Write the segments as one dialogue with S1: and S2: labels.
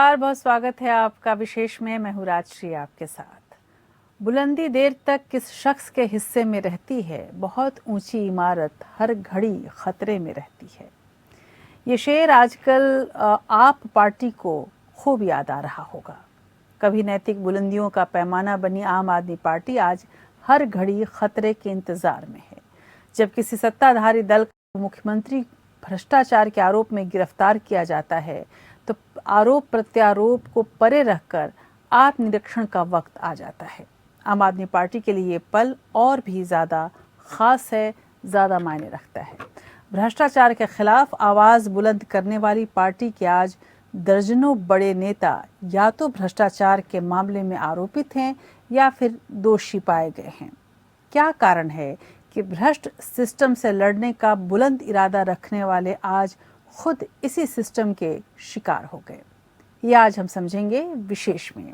S1: नमस्कार, बहुत स्वागत है आपका विशेष में। मैं हूँ राजश्री आपके साथ। बुलंदी देर तक किस शख्स के हिस्से में रहती है, बहुत ऊंची इमारत हर घड़ी खतरे में रहती है। ये शेर आजकल आप पार्टी को खूब याद आ रहा होगा। कभी नैतिक बुलंदियों का पैमाना बनी आम आदमी पार्टी आज हर घड़ी खतरे के इंतजार में है। जब किसी सत्ताधारी दल का मुख्यमंत्री भ्रष्टाचार के आरोप में गिरफ्तार किया जाता है तो आरोप प्रत्यारोप को परे रखकर आत्मनिरीक्षण का वक्त आ जाता है। आम आदमी पार्टी के लिए ये पल और भी ज्यादा खास है, ज्यादा मायने रखता है। भ्रष्टाचार के खिलाफ आवाज बुलंद करने वाली पार्टी के आज दर्जनों बड़े नेता या तो भ्रष्टाचार के मामले में आरोपित हैं या फिर दोषी पाए गए हैं। क्या कारण है कि भ्रष्ट सिस्टम से लड़ने का बुलंद इरादा रखने वाले आज खुद इसी सिस्टम के शिकार हो गए? ये आज हम समझेंगे विशेष में।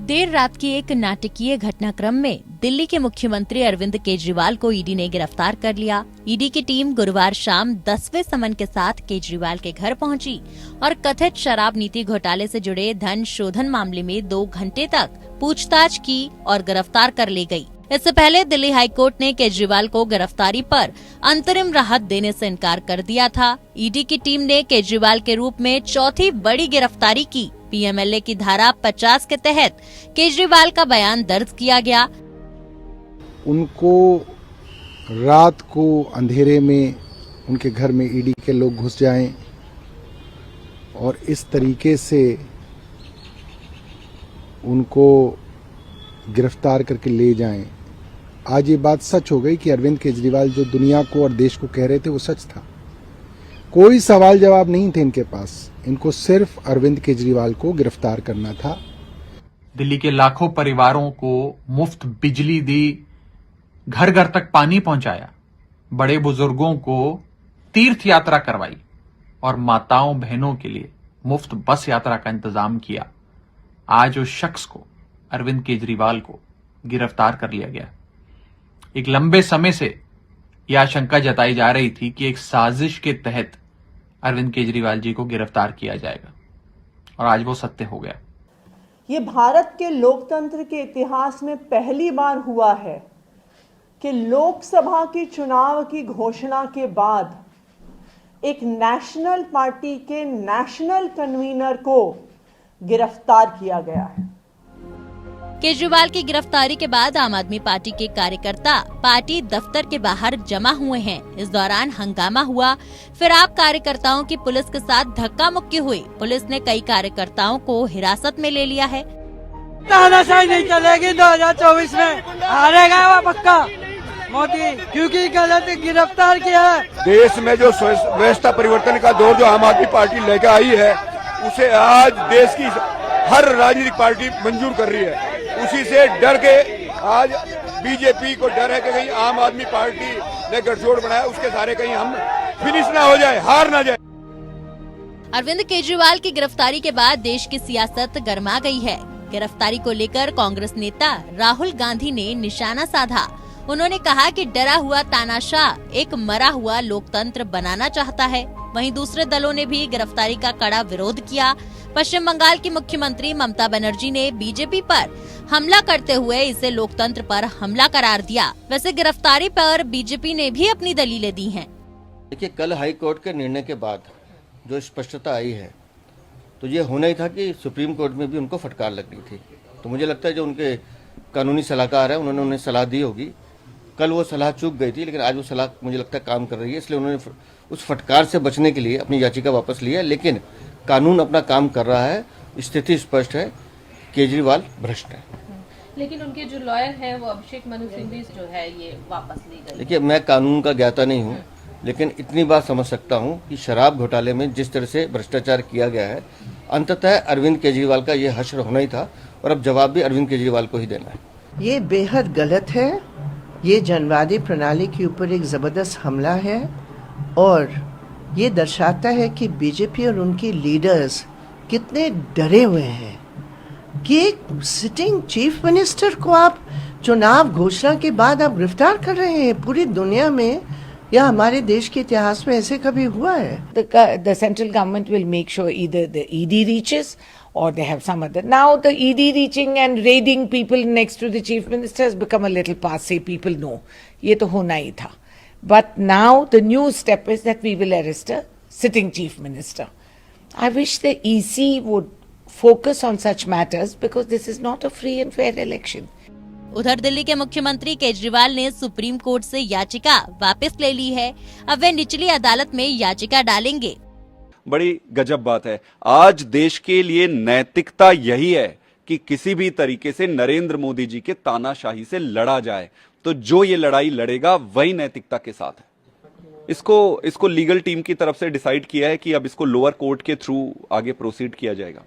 S2: देर रात की एक नाटकीय घटनाक्रम में दिल्ली के मुख्यमंत्री अरविंद केजरीवाल को ईडी ने गिरफ्तार कर लिया। ईडी की टीम गुरुवार शाम 10वें समन के साथ केजरीवाल के घर पहुंची और कथित शराब नीति घोटाले से जुड़े धन शोधन मामले में 2 घंटे तक पूछताछ की और गिरफ्तार कर ले गई। इससे पहले दिल्ली हाईकोर्ट ने केजरीवाल को गिरफ्तारी पर अंतरिम राहत देने से इनकार कर दिया था। ईडी की टीम ने केजरीवाल के रूप में चौथी बड़ी गिरफ्तारी की। पीएमएलए की धारा 50 के तहत केजरीवाल का बयान दर्ज किया गया।
S3: उनको रात को अंधेरे में उनके घर में ईडी के लोग घुस जाएं और इस तरीके से उनको गिरफ्तार करके ले जाएं। आज ये बात सच हो गई कि अरविंद केजरीवाल जो दुनिया को और देश को कह रहे थे वो सच था। कोई सवाल जवाब नहीं थे इनके पास। इनको सिर्फ अरविंद केजरीवाल को गिरफ्तार करना था।
S4: दिल्ली के लाखों परिवारों को मुफ्त बिजली दी, घर घर तक पानी पहुंचाया, बड़े बुजुर्गों को तीर्थ यात्रा करवाई और माताओं बहनों के लिए मुफ्त बस यात्रा का इंतजाम किया। आज उस शख्स को, अरविंद केजरीवाल को, गिरफ्तार कर लिया गया। एक लंबे समय से यह आशंका जताई जा रही थी कि एक साजिश के तहत अरविंद केजरीवाल जी को गिरफ्तार किया जाएगा और आज वो सत्य हो गया।
S5: ये भारत के लोकतंत्र के इतिहास में पहली बार हुआ है कि लोकसभा के चुनाव की घोषणा के बाद एक नेशनल पार्टी के नेशनल कन्वीनर को गिरफ्तार किया गया है।
S2: केजरीवाल की गिरफ्तारी के बाद आम आदमी पार्टी के कार्यकर्ता पार्टी दफ्तर के बाहर जमा हुए हैं। इस दौरान हंगामा हुआ। फिर आप कार्यकर्ताओं की पुलिस के साथ धक्का मुक्की हुई। पुलिस ने कई कार्यकर्ताओं को हिरासत में ले लिया है।
S6: तानाशाही नहीं चलेगी 2024 में, हारेगा वो पक्का मोदी, क्योंकि गलत गिरफ्तार किया है।
S7: देश में जो व्यवस्था परिवर्तन का दौर जो आम आदमी पार्टी लेकर आई है, उसे आज देश की हर राजनीतिक पार्टी मंजूर कर रही है। उसी से डर के आज बीजेपी को डर है कि कहीं आम आदमी पार्टी ने गठजोड़ बनाया, उसके सारे कहीं हम फिनिश ना हो जाए, हार ना जाए।
S2: अरविंद केजरीवाल की गिरफ्तारी के बाद देश की सियासत गर्मा गई है। गिरफ्तारी को लेकर कांग्रेस नेता राहुल गांधी ने निशाना साधा। उन्होंने कहा कि डरा हुआ तानाशाह एक मरा हुआ लोकतंत्र बनाना चाहता है। वहीं दूसरे दलों ने भी गिरफ्तारी का कड़ा विरोध किया। पश्चिम बंगाल की मुख्यमंत्री ममता बनर्जी ने बीजेपी पर हमला करते हुए इसे लोकतंत्र पर हमला करार दिया। वैसे गिरफ्तारी पर बीजेपी ने भी अपनी दलीलें दी हैं।
S8: देखिए, कल हाई कोर्ट के निर्णय के बाद जो स्पष्टता आई है, तो ये होना ही था कि सुप्रीम कोर्ट में भी उनको फटकार लगनी थी। तो मुझे लगता है जो उनके कानूनी सलाहकार है, उन्होंने उन्हें सलाह दी होगी। कल वो सलाह चूक गई थी, लेकिन आज वो सलाह मुझे लगता है काम कर रही है। इसलिए उन्होंने उस फटकार से बचने के लिए अपनी याचिका वापस ली है। लेकिन कानून अपना काम कर रहा है, स्थिति स्पष्ट है, केजरीवाल भ्रष्ट है।
S9: लेकिन उनके जो लॉयर हैं वो अभिषेक मनु सिंघवी जो है ये वापस ली गई।
S8: देखिए, मैं कानून का ज्ञाता नहीं हूँ, लेकिन इतनी बात समझ सकता हूँ कि शराब घोटाले में जिस तरह से भ्रष्टाचार किया गया है, अंततः अरविंद केजरीवाल का ये हश्र होना ही था और अब जवाब भी अरविंद केजरीवाल को ही देना है।
S10: ये बेहद गलत है। ये जनवादी प्रणाली के ऊपर एक जबरदस्त हमला है और ये दर्शाता है कि बीजेपी और उनके लीडर्स कितने डरे हुए हैं कि एक सिटिंग चीफ मिनिस्टर को आप चुनाव घोषणा के बाद आप गिरफ्तार कर रहे हैं। पूरी दुनिया में या हमारे देश के इतिहास में ऐसे कभी हुआ है?
S11: The central government will make sure either the ED reaches or they have some other. Now the ED reaching and raiding people next to the chief minister has become a little passé. People know. ये तो होना ही था. But now the new step is that we will arrest a sitting chief minister. I wish the EC would focus on such matters because this is not a free and fair election.
S2: उधर दिल्ली के मुख्यमंत्री केजरीवाल ने supreme court से याचिका वापस ले ली है। अब वे निचली अदालत में याचिका डालेंगे।
S12: बड़ी गजब बात है। आज देश के लिए नैतिकता यही है कि किसी भी तरीके से नरेंद्र मोदी जी के तानाशाही से लड़ा जाए, तो जो ये लड़ाई लड़ेगा वही नैतिकता के साथ है। इसको लीगल टीम की तरफ से डिसाइड किया है कि अब इसको लोअर कोर्ट के थ्रू आगे प्रोसीड किया जाएगा।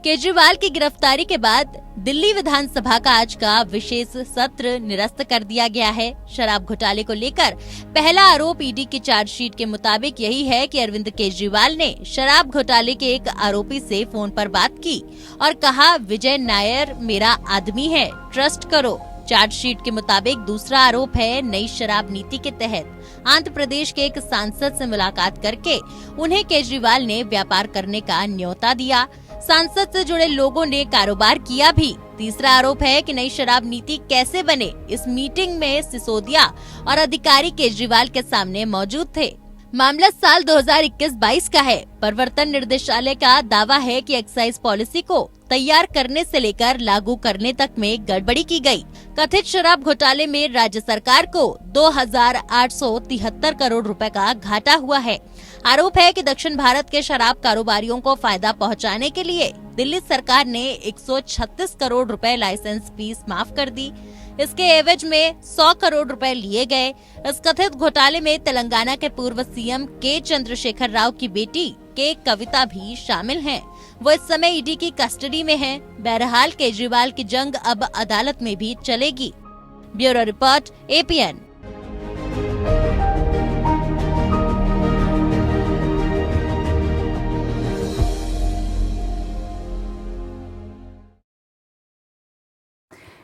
S2: केजरीवाल की गिरफ्तारी के बाद दिल्ली विधानसभा का आज का विशेष सत्र निरस्त कर दिया गया है। शराब घोटाले को लेकर पहला आरोप ईडी की चार्जशीट के मुताबिक यही है कि अरविंद केजरीवाल ने शराब घोटाले के एक आरोपी से फोन पर बात की और कहा, विजय नायर मेरा आदमी है, ट्रस्ट करो। चार्जशीट के मुताबिक दूसरा आरोप है नई शराब नीति के तहत आंध्र प्रदेश के एक सांसद से मुलाकात करके उन्हें केजरीवाल ने व्यापार करने का न्योता दिया। सांसद से जुड़े लोगों ने कारोबार किया भी। तीसरा आरोप है कि नई शराब नीति कैसे बने, इस मीटिंग में सिसोदिया और अधिकारी केजरीवाल के सामने मौजूद थे। मामला साल 2021-22 का है। प्रवर्तन निर्देशालय का दावा है कि एक्साइज पॉलिसी को तैयार करने से लेकर लागू करने तक में गड़बड़ी की गई। कथित शराब घोटाले में राज्य सरकार को 2,873 करोड़ रुपए का घाटा हुआ है। आरोप है कि दक्षिण भारत के शराब कारोबारियों को फायदा पहुंचाने के लिए दिल्ली सरकार ने 136 करोड़ रुपए लाइसेंस फीस माफ कर दी। इसके एवज में 100 करोड़ रुपए लिए गए। इस कथित घोटाले में तेलंगाना के पूर्व सीएम के चंद्रशेखर राव की बेटी के कविता भी शामिल हैं। वो इस समय ईडी की कस्टडी में हैं। बहरहाल केजरीवाल की जंग अब अदालत में भी चलेगी। Bureau report, APN।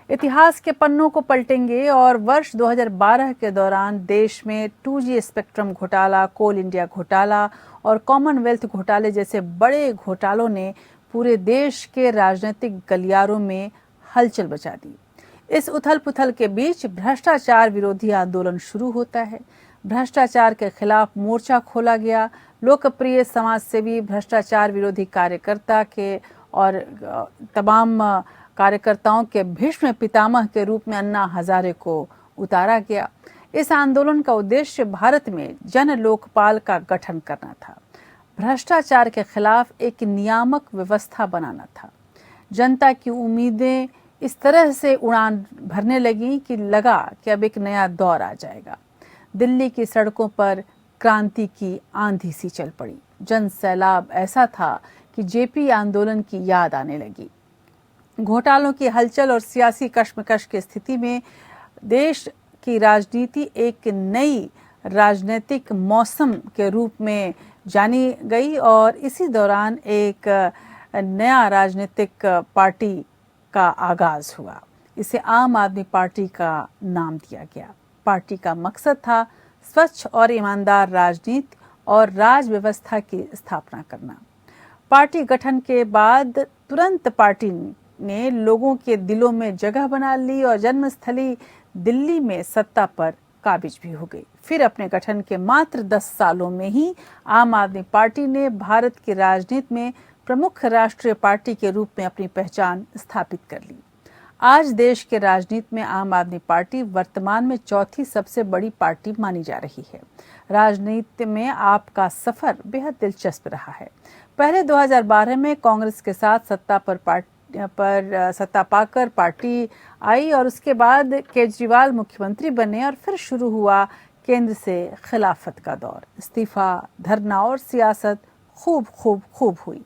S1: इतिहास के पन्नों को पलटेंगे और वर्ष 2012 के दौरान देश में 2G स्पेक्ट्रम घोटाला, कोल इंडिया घोटाला और कॉमनवेल्थ घोटाले जैसे बड़े घोटालों ने पूरे देश के राजनीतिक गलियारों में हलचल मचा दी। इस उथल-पुथल के बीच भ्रष्टाचार विरोधी आंदोलन शुरू होता है। भ्रष्टाचार के खिलाफ मोर्चा खोला गया। लोकप्रिय समाजसेवी, भ्रष्टाचार विरोधी कार्यकर्ता के और तमाम कार्यकर्ताओं के भीष्म पितामह के रूप में अन्ना हजारे को उतारा गया। इस आंदोलन का उद्देश्य भारत में जन लोकपाल का गठन करना था। भ्रष्टाचार के खिलाफ एक नियामक व्यवस्था बनाना था। जनता की उम्मीदें इस तरह से उड़ान भरने लगी कि लगा कि अब एक नया दौर आ जाएगा। दिल्ली की सड़कों पर क्रांति की आंधी सी चल पड़ी। जन सैलाब ऐसा था कि जेपी आंदोलन की याद आने लगी। घोटालों की हलचल और सियासी कश्मकश की स्थिति में देश की राजनीति एक नई राजनीतिक मौसम के रूप में जानी गई और इसी दौरान एक नया राजनीतिक पार्टी का आगाज हुआ। इसे आम आदमी पार्टी का नाम दिया गया। पार्टी का मकसद था स्वच्छ और ईमानदार राजनीति और राज व्यवस्था की स्थापना करना। पार्टी गठन के बाद तुरंत पार्टी ने लोगों के दिलों में जगह बना ली और जन्मस्थली दिल्ली में सत्ता पर काबिज भी हो गई। फिर अपने गठन के मात्र 10 सालों में ही आम आदमी पार्टी ने भारत की राजनीति में प्रमुख राष्ट्रीय पार्टी के रूप में अपनी पहचान स्थापित कर ली। आज देश के राजनीति में आम आदमी पार्टी वर्तमान में चौथी सबसे बड़ी पार्टी मानी जा रही है। राजनीति में आपका सफर बेहद दिलचस्प रहा है। पहले 2012 में कांग्रेस के साथ सत्ता पाकर पार्टी आई और उसके बाद केजरीवाल मुख्यमंत्री बने और फिर शुरू हुआ केंद्र से खिलाफत का दौर। इस्तीफा, धरना और सियासत खूब हुई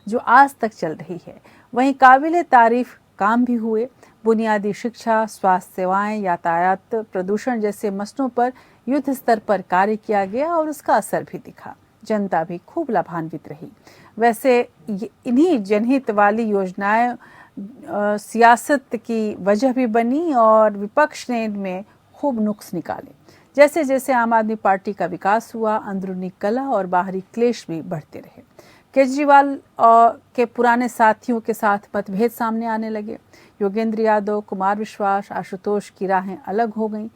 S1: जो आज तक चल रही है। वहीं काबिले तारीफ काम भी हुए। बुनियादी शिक्षा, स्वास्थ्य सेवाएं, यातायात, प्रदूषण जैसे मसलों पर युद्ध स्तर पर कार्य किया गया और उसका असर भी दिखा। जनता भी खूब लाभान्वित रही। वैसे इन्हीं जनहित वाली योजनाएं सियासत की वजह भी बनी और विपक्ष ने इनमें खूब नुक्स निकाले। जैसे जैसे आम आदमी पार्टी का विकास हुआ, अंदरूनी कलह और बाहरी क्लेश भी बढ़ते रहे। केजरीवाल के पुराने साथियों के साथ मतभेद सामने आने लगे। योगेंद्र यादव, कुमार विश्वास, आशुतोष की राहें अलग हो गईं।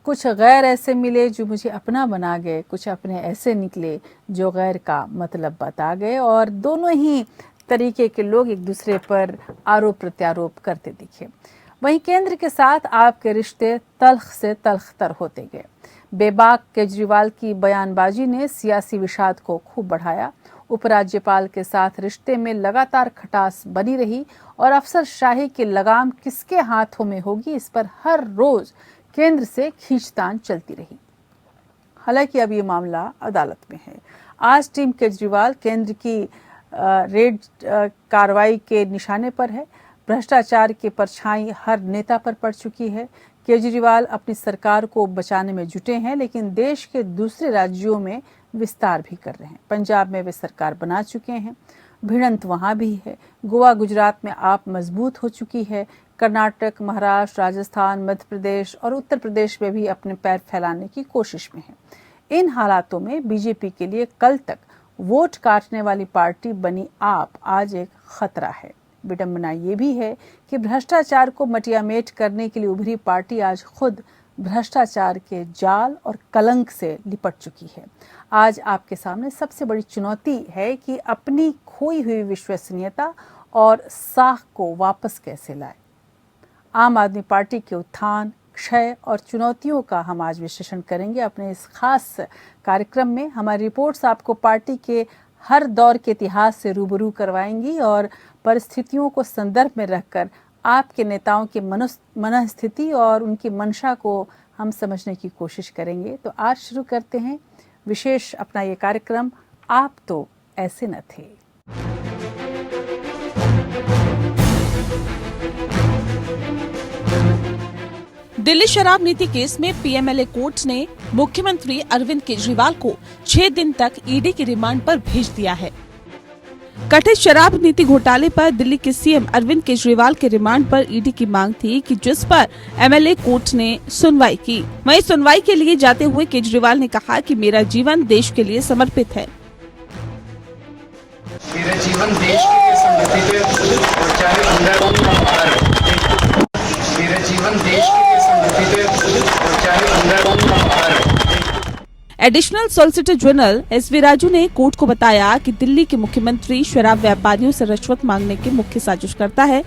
S1: कुछ गैर ऐसे मिले जो मुझे अपना बना गए, कुछ अपने ऐसे निकले जो गैर का मतलब बता गए और दोनों ही तरीके के लोग एक दूसरे पर आरोप प्रत्यारोप करते दिखे। वहीं केंद्र के साथ आपके रिश्ते तल्ख से तल्खतर होते गए। बेबाक केजरीवाल की बयानबाजी ने सियासी विषाद को खूब बढ़ाया। उपराज्यपाल के साथ रिश्ते में लगातार खटास बनी रही और अफसरशाही की लगाम किसके हाथों में होगी, इस पर हर रोज केंद्र से खींचतान चलती रही। हालांकि अब ये मामला अदालत में है। आज टीम केजरीवाल केंद्र की रेड कार्रवाई के निशाने पर है। भ्रष्टाचार की परछाई हर नेता पर पड़ चुकी है। केजरीवाल अपनी सरकार को बचाने में जुटे हैं, लेकिन देश के दूसरे राज्यों में विस्तार भी कर रहे हैं। पंजाब में वे सरकार बना चुके हैं, भिड़ंत वहां भी है। गोवा, गुजरात में आप मजबूत हो चुकी है। कर्नाटक, महाराष्ट्र, राजस्थान, मध्य प्रदेश और उत्तर प्रदेश में भी अपने पैर फैलाने की कोशिश में है। इन हालातों में बीजेपी के लिए कल तक वोट काटने वाली पार्टी बनी आप आज एक खतरा है। विडंबना ये भी है कि भ्रष्टाचार को मटियामेट करने के लिए उभरी पार्टी आज खुद भ्रष्टाचार के जाल और कलंक से लिपट चुकी है। आज आपके सामने सबसे बड़ी चुनौती है कि अपनी खोई हुई विश्वसनीयता और साख को वापस कैसे लाए। आम आदमी पार्टी के उत्थान, क्षय और चुनौतियों का हम आज विश्लेषण करेंगे अपने इस खास कार्यक्रम में। हमारी रिपोर्ट्स आपको पार्टी के हर दौर के इतिहास से रूबरू करवाएंगी और परिस्थितियों को संदर्भ में रखकर आपके नेताओं की मनस्थिति और उनकी मंशा को हम समझने की कोशिश करेंगे। तो आज शुरू करते हैं विशेष अपना ये कार्यक्रम, आप तो ऐसे न थे।
S13: दिल्ली शराब नीति केस में पीएमएलए कोर्ट ने मुख्यमंत्री अरविंद केजरीवाल को 6 दिन तक ईडी की रिमांड पर भेज दिया है। कथित शराब नीति घोटाले पर दिल्ली के सीएम अरविंद केजरीवाल के रिमांड पर ईडी की मांग थी कि जिस पर एमएलए कोर्ट ने सुनवाई की। वहीं सुनवाई के लिए जाते हुए केजरीवाल ने कहा कि मेरा जीवन देश के लिए समर्पित है।
S14: मेरा जीवन देश के लिए समर्पित है और चाहे मेरा जीवन देश के लिए समर्पित है और चाहे
S13: additional solicitor general S V Raju ने कोर्ट को बताया कि दिल्ली के मुख्यमंत्री शराब व्यापारियों से रिश्वत मांगने की मुख्य साजिशकर्ता है।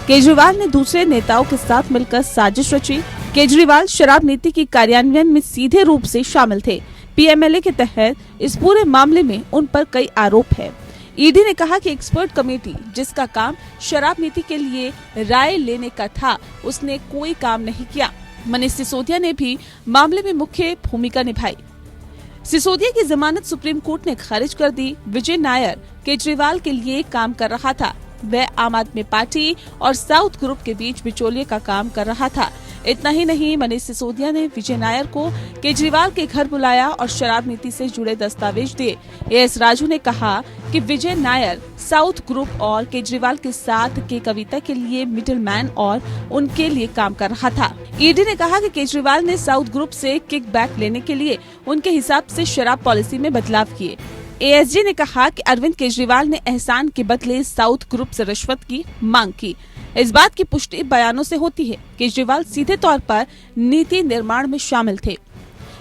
S13: केजरीवाल ने दूसरे नेताओं के साथ मिलकर साजिश रची। केजरीवाल शराब नीति की कार्यान्वयन में सीधे रूप से शामिल थे। पीएमएलए के तहत इस पूरे मामले में उन पर कई आरोप है। ईडी ने कहा कि एक्सपर्ट कमेटी जिसका काम शराब नीति के लिए राय लेने का था, उसने कोई काम नहीं किया। मनीष सिसोदिया ने भी मामले में मुख्य भूमिका निभाई। सिसोदिया की जमानत सुप्रीम कोर्ट ने खारिज कर दी। विजय नायर केजरीवाल के लिए काम कर रहा था। वह आम आदमी पार्टी और साउथ ग्रुप के बीच बिचौलिए का काम कर रहा था। इतना ही नहीं, मनीष सिसोदिया ने विजय नायर को केजरीवाल के घर बुलाया और शराब नीति से जुड़े दस्तावेज दिए। एएस राजू ने कहा कि विजय नायर साउथ ग्रुप और केजरीवाल के साथ के कविता के लिए मिडलमैन और उनके लिए काम कर रहा था। ईडी ने कहा कि केजरीवाल ने साउथ ग्रुप से किकबैक लेने के लिए उनके हिसाब से शराब पॉलिसी में बदलाव किए। एएसजी ने कहा कि अरविंद केजरीवाल ने एहसान के बदले साउथ ग्रुप से रिश्वत की मांग की। इस बात की पुष्टि बयानों से होती है। केजरीवाल सीधे तौर पर नीति निर्माण में शामिल थे।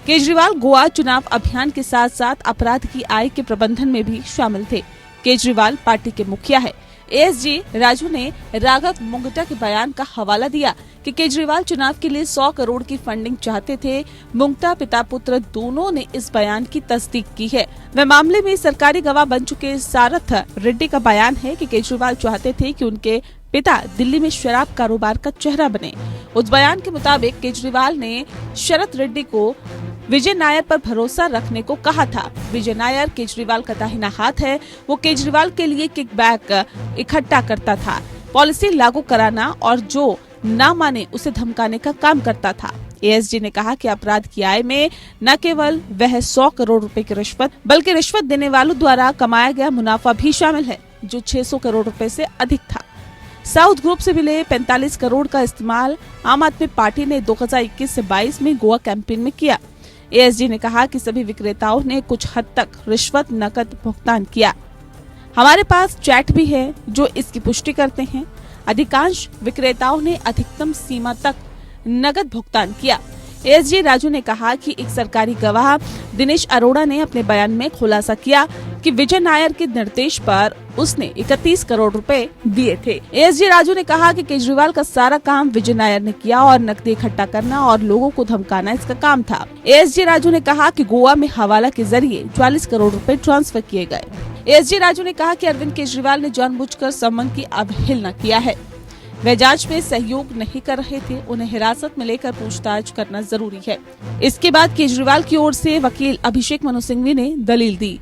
S13: केजरीवाल गोवा चुनाव अभियान के साथ साथ अपराध की आय के प्रबंधन में भी शामिल थे। केजरीवाल पार्टी के मुखिया है। एएसजी राजू ने राघव मुंगटा के बयान का हवाला दिया कि केजरीवाल चुनाव के लिए 100 करोड़ की फंडिंग चाहते थे। मुंगटा पिता पुत्र दोनों ने इस बयान की तस्दीक की है। वह मामले में सरकारी गवाह बन चुके सारथ रेड्डी का बयान है कि केजरीवाल चाहते थे कि उनके पिता दिल्ली में शराब कारोबार का चेहरा बने। उस बयान के मुताबिक केजरीवाल ने शरद रेड्डी को विजय नायर पर भरोसा रखने को कहा था। विजय नायर केजरीवाल का दाहिना हाथ है। वो केजरीवाल के लिए किकबैक इकट्ठा करता था, पॉलिसी लागू कराना और जो ना माने उसे धमकाने का काम करता था। एएसजी ने कहा कि अपराध की आय में न केवल वह 100 करोड़ रुपए की रिश्वत बल्कि रिश्वत देने वालों द्वारा कमाया गया मुनाफा भी शामिल है, जो 600 करोड़ रुपए से अधिक था। साउथ ग्रुप से मिले 45 करोड़ का इस्तेमाल आम आदमी पार्टी ने 2021 से 22 में गोवा कैंपेन में किया। एएसजी ने कहा कि सभी विक्रेताओं ने कुछ हद तक रिश्वत नकद भुगतान किया। हमारे पास चैट भी है जो इसकी पुष्टि करते हैं। अधिकांश विक्रेताओं ने अधिकतम सीमा तक नकद भुगतान किया। एएसजी राजू ने कहा कि एक सरकारी गवाह दिनेश अरोड़ा ने अपने बयान में खुलासा किया कि विजय नायर के निर्देश पर उसने 31 करोड़ रुपए दिए थे। एएसजी राजू ने कहा कि केजरीवाल का सारा काम विजय नायर ने किया और नकदी इकट्ठा करना और लोगों को धमकाना इसका काम था। एएसजी राजू ने कहा कि गोवा में हवाला के जरिए 44 करोड़ रुपए ट्रांसफर किए गए। एएसजी राजू ने कहा कि अरविंद केजरीवाल ने जानबूझकर संबंध की अवहेलना किया है। वे जांच में सहयोग नहीं कर रहे थे, उन्हें हिरासत में लेकर पूछताछ करना जरूरी है। इसके बाद केजरीवाल की ओर से वकील अभिषेक मनु सिंघवी ने दलील दी।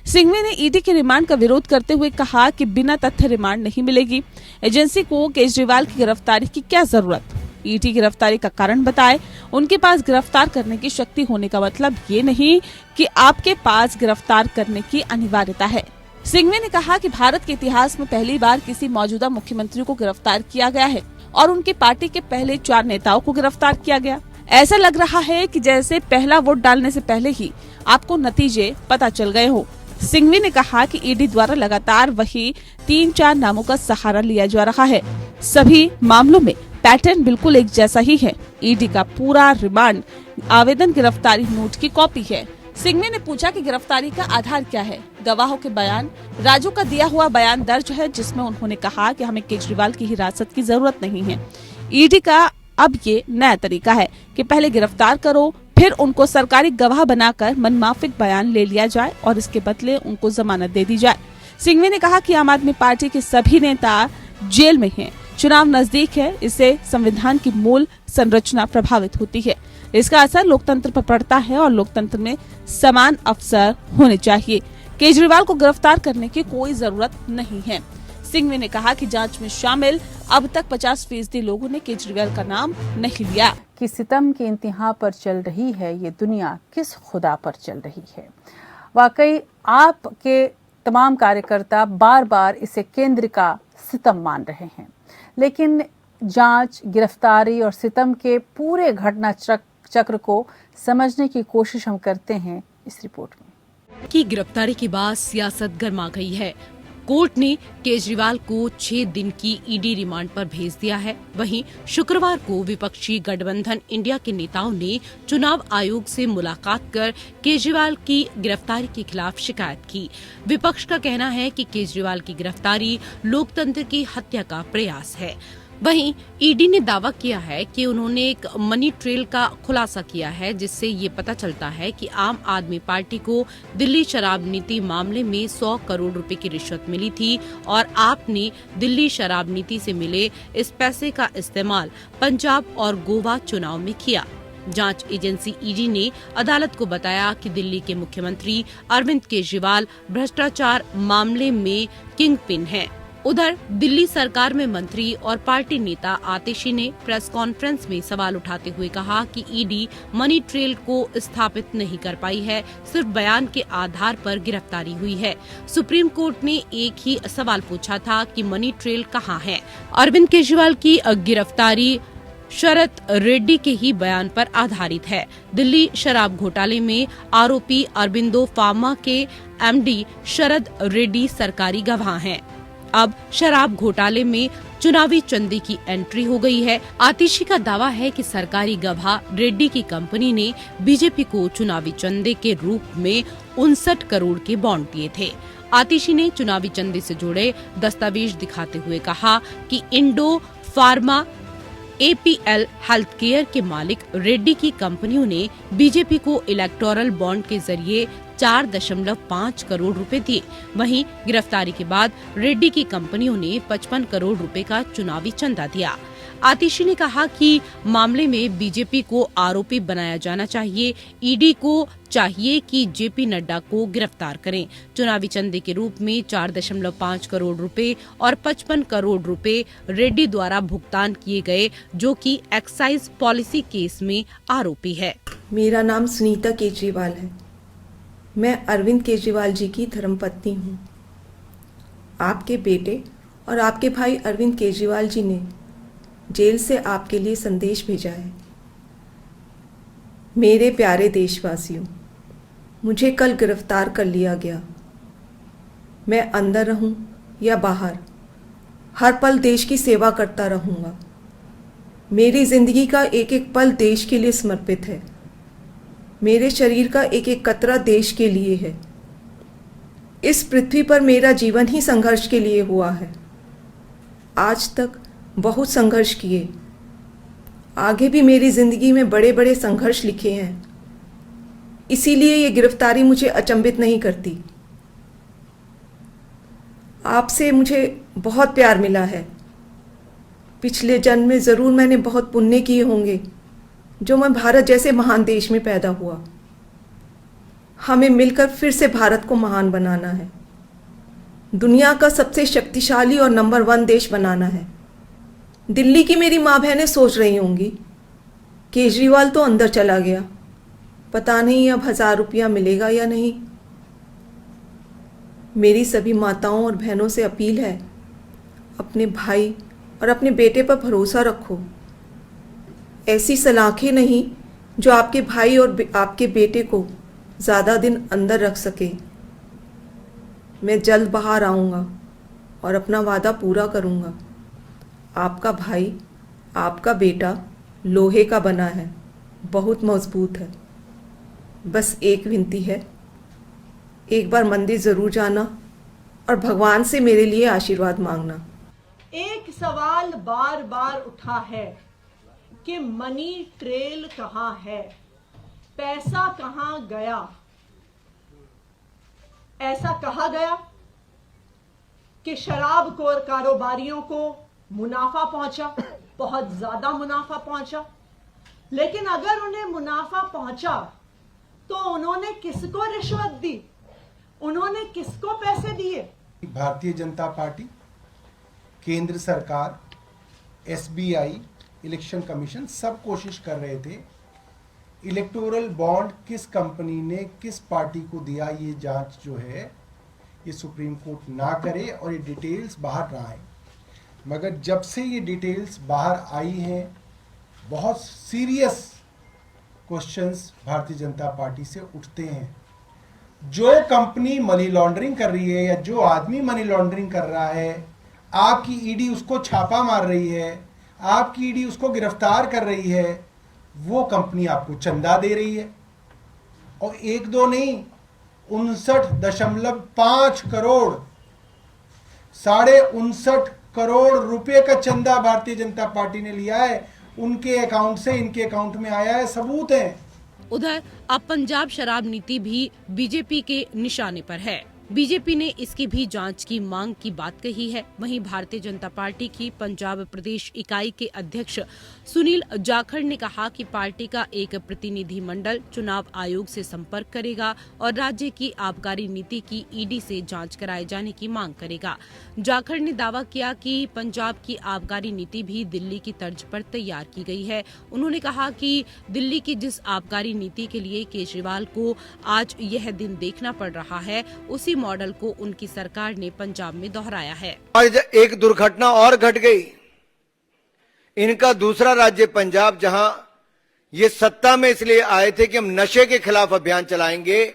S13: सिंघवी ने ईडी के रिमांड का विरोध करते हुए कहा कि बिना तथ्य रिमांड नहीं मिलेगी। एजेंसी को केजरीवाल की गिरफ्तारी की क्या जरूरत? ईडी गिरफ्तारी का कारण बताए। उनके पास गिरफ्तार करने की शक्ति होने का मतलब ये नहीं कि आपके पास गिरफ्तार करने की अनिवार्यता है। सिंघवी ने कहा कि भारत के इतिहास में पहली बार किसी मौजूदा मुख्यमंत्री को गिरफ्तार किया गया है और उनकी पार्टी के पहले 4 नेताओं को गिरफ्तार किया गया। ऐसा लग रहा है कि जैसे पहला वोट डालने से पहले ही आपको नतीजे पता चल गए हो। सिंघवी ने कहा कि ईडी द्वारा लगातार वही 3-4 नामों का सहारा लिया जा रहा है। सभी मामलों में पैटर्न बिल्कुल एक जैसा ही है। ईडी का पूरा रिमांड आवेदन गिरफ्तारी नोट की कॉपी है। सिंघवी ने पूछा कि गिरफ्तारी का आधार क्या है। गवाहों के बयान। राजू का दिया हुआ बयान दर्ज है जिसमें उन्होंने कहा कि हमें केजरीवाल की हिरासत की जरूरत नहीं है। ईडी का अब ये नया तरीका है कि पहले गिरफ्तार करो, फिर उनको सरकारी गवाह बनाकर मनमाफिक बयान ले लिया जाए और इसके बदले उनको जमानत दे दी जाए। सिंघवी ने कहा कि आम आदमी पार्टी के सभी नेता जेल में हैं। चुनाव नजदीक है, इससे संविधान की मूल संरचना प्रभावित होती है। इसका असर लोकतंत्र पर पड़ता है और लोकतंत्र में समान अवसर होने चाहिए। केजरीवाल को गिरफ्तार करने की कोई जरूरत नहीं है। सिंघवी ने कहा कि जांच में शामिल अब तक 50% लोगों ने केजरीवाल का नाम नहीं लिया।
S1: कि सितम की इंतहा पर चल रही है ये दुनिया, किस खुदा पर चल रही है? वाकई आपके तमाम कार्यकर्ता बार बार इसे केंद्र का सितम मान रहे हैं, लेकिन जांच, गिरफ्तारी और सितम के पूरे घटना चक्र को समझने की कोशिश हम करते हैं इस रिपोर्ट में।
S15: की गिरफ्तारी के बाद सियासत गर्मा गई है। कोर्ट ने केजरीवाल को 6 दिन की ईडी रिमांड पर भेज दिया है। वहीं शुक्रवार को विपक्षी गठबंधन इंडिया के नेताओं ने चुनाव आयोग से मुलाकात कर केजरीवाल की गिरफ्तारी के खिलाफ शिकायत की। विपक्ष का कहना है कि केजरीवाल की गिरफ्तारी लोकतंत्र की हत्या का प्रयास है। वहीं ईडी ने दावा किया है कि उन्होंने एक मनी ट्रेल का खुलासा किया है, जिससे ये पता चलता है कि आम आदमी पार्टी को दिल्ली शराब नीति मामले में 100 करोड़ रुपए की रिश्वत मिली थी और आपने दिल्ली शराब नीति से मिले इस पैसे का इस्तेमाल पंजाब और गोवा चुनाव में किया। जांच एजेंसी ईडी ने अदालत को बताया कि दिल्ली के मुख्यमंत्री अरविंद केजरीवाल भ्रष्टाचार मामले में किंग पिन है। उधर दिल्ली सरकार में मंत्री और पार्टी नेता आतिशी ने प्रेस कॉन्फ्रेंस में सवाल उठाते हुए कहा कि ईडी मनी ट्रेल को स्थापित नहीं कर पाई है, सिर्फ बयान के आधार पर गिरफ्तारी हुई है। सुप्रीम कोर्ट ने एक ही सवाल पूछा था कि मनी ट्रेल कहां है। अरविंद केजरीवाल की गिरफ्तारी शरद रेड्डी के ही बयान पर आधारित है। दिल्ली शराब घोटाले में आरोपी अरबिंदो फार्मा के एमडी शरद रेड्डी सरकारी गवाह हैं। अब शराब घोटाले में चुनावी चंदे की एंट्री हो गई है। आतिशी का दावा है कि सरकारी गवाह रेड्डी की कंपनी ने बीजेपी को चुनावी चंदे के रूप में 59 करोड़ के बॉन्ड दिए थे। आतिशी ने चुनावी चंदे से जुड़े दस्तावेज दिखाते हुए कहा कि Indo pharma APL health care के मालिक रेड्डी की कंपनियों ने बीजेपी को इलेक्टोरल बॉन्ड के जरिए 4.5 करोड़ रुपए दिए। वहीं गिरफ्तारी के बाद रेड्डी की कंपनियों ने 55 करोड़ रुपए का चुनावी चंदा दिया। आतिशी ने कहा कि मामले में बीजेपी को आरोपी बनाया जाना चाहिए। ईडी को चाहिए कि जेपी नड्डा को गिरफ्तार करें। चुनावी चंदे के रूप में 4.5 करोड़ रुपए और 55 करोड़ रुपए रेड्डी द्वारा भुगतान किए गए, जो कि एक्साइज पॉलिसी केस में आरोपी है।
S16: मेरा नाम सुनीता केजरीवाल है। मैं अरविंद केजरीवाल जी की धर्मपत्नी हूँ। आपके बेटे और आपके भाई अरविंद केजरीवाल जी ने जेल से आपके लिए संदेश भेजा है। मेरे प्यारे देशवासियों, मुझे कल गिरफ्तार कर लिया गया। मैं अंदर रहूं या बाहर, हर पल देश की सेवा करता रहूंगा। मेरी जिंदगी का एक एक पल देश के लिए समर्पित है। मेरे शरीर का एक एक कतरा देश के लिए है। इस पृथ्वी पर मेरा जीवन ही संघर्ष के लिए हुआ है। आज तक बहुत संघर्ष किए, आगे भी मेरी जिंदगी में बड़े बड़े संघर्ष लिखे हैं। इसीलिए ये गिरफ्तारी मुझे अचंभित नहीं करती। आपसे मुझे बहुत प्यार मिला है। पिछले जन्म में ज़रूर मैंने बहुत पुण्य किए होंगे जो मैं भारत जैसे महान देश में पैदा हुआ। हमें मिलकर फिर से भारत को महान बनाना है, दुनिया का सबसे शक्तिशाली और नंबर 1 देश बनाना है। दिल्ली की मेरी माँ बहनें सोच रही होंगी, केजरीवाल तो अंदर चला गया, पता नहीं अब 1000 रुपया मिलेगा या नहीं। मेरी सभी माताओं और बहनों से अपील है, अपने भाई और अपने बेटे पर भरोसा रखो। ऐसी सलाखें नहीं जो आपके भाई और आपके बेटे को ज़्यादा दिन अंदर रख सके। मैं जल्द बाहर आऊँगा और अपना वादा पूरा करूँगा। आपका भाई, आपका बेटा लोहे का बना है, बहुत मजबूत है। बस एक विनती है, एक बार मंदिर ज़रूर जाना और भगवान से मेरे लिए आशीर्वाद मांगना।
S5: एक सवाल बार बार उठा है कि मनी ट्रेल कहाँ है, पैसा कहाँ गया। ऐसा कहा गया कि शराब खोर कारोबारियों को मुनाफा पहुंचा, बहुत ज्यादा मुनाफा पहुंचा। लेकिन अगर उन्हें मुनाफा पहुंचा तो उन्होंने किसको रिश्वत दी, उन्होंने किसको पैसे दिए?
S3: भारतीय जनता पार्टी, केंद्र सरकार, SBI, इलेक्शन कमीशन सब कोशिश कर रहे थे इलेक्टोरल बॉन्ड किस कंपनी ने किस पार्टी को दिया, ये जांच जो है ये सुप्रीम कोर्ट ना करे और ये डिटेल्स बाहर ना आए। मगर जब से ये डिटेल्स बाहर आई हैं, बहुत serious questions Bharatiya Janata party से उठते हैं। जो कंपनी मनी लॉन्ड्रिंग कर रही है या जो आदमी मनी लॉन्ड्रिंग कर रहा है, आपकी ईडी उसको छापा मार रही है, आपकी ईडी उसको गिरफ्तार कर रही है, वो कंपनी आपको चंदा दे रही है। और 1-2 नहीं, 59.5 करोड़, 59.5 करोड़ रुपए का चंदा भारतीय जनता पार्टी ने लिया है। उनके अकाउंट से इनके अकाउंट में आया है, सबूत है।
S15: उधर अब पंजाब शराब नीति भी बीजेपी के निशाने पर है। बीजेपी ने इसकी भी जांच की मांग की बात कही है। वहीं भारतीय जनता पार्टी की पंजाब प्रदेश इकाई के अध्यक्ष सुनील जाखड़ ने कहा कि पार्टी का एक प्रतिनिधि मंडल चुनाव आयोग से संपर्क करेगा और राज्य की आबकारी नीति की ईडी से जांच कराए जाने की मांग करेगा। जाखड़ ने दावा किया कि पंजाब की आबकारी नीति भी दिल्ली की तर्ज पर तैयार की गई है। उन्होंने कहा कि दिल्ली की जिस आबकारी नीति के लिए केजरीवाल को आज यह दिन देखना पड़ रहा है, उसी मॉडल को उनकी सरकार ने पंजाब में दोहराया है।
S17: आज एक दुर्घटना और घट गई। इनका दूसरा राज्य पंजाब, जहां ये सत्ता में इसलिए आए थे कि हम नशे के खिलाफ अभियान चलाएंगे।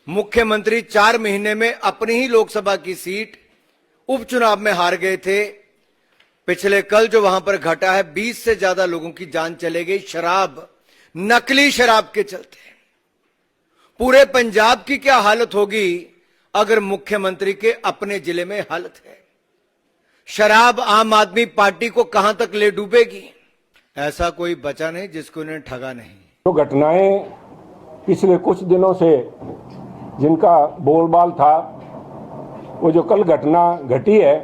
S17: मुख्यमंत्री 4 महीने में अपनी ही लोकसभा की सीट उपचुनाव में हार गए थे। पिछले कल जो वहां पर घटा है, 20 से ज्यादा लोगों की जान चले गई शराब, नकली शराब के चलते। पूरे पंजाब की क्या हालत होगी अगर मुख्यमंत्री के अपने जिले में हालत है। शराब आम आदमी पार्टी को कहां तक ले डूबेगी। ऐसा कोई बचा नहीं जिसको उन्हें ठगा नहीं।
S18: जो घटनाएं पिछले कुछ दिनों से जिनका बोलबाल था, वो जो कल घटना घटी है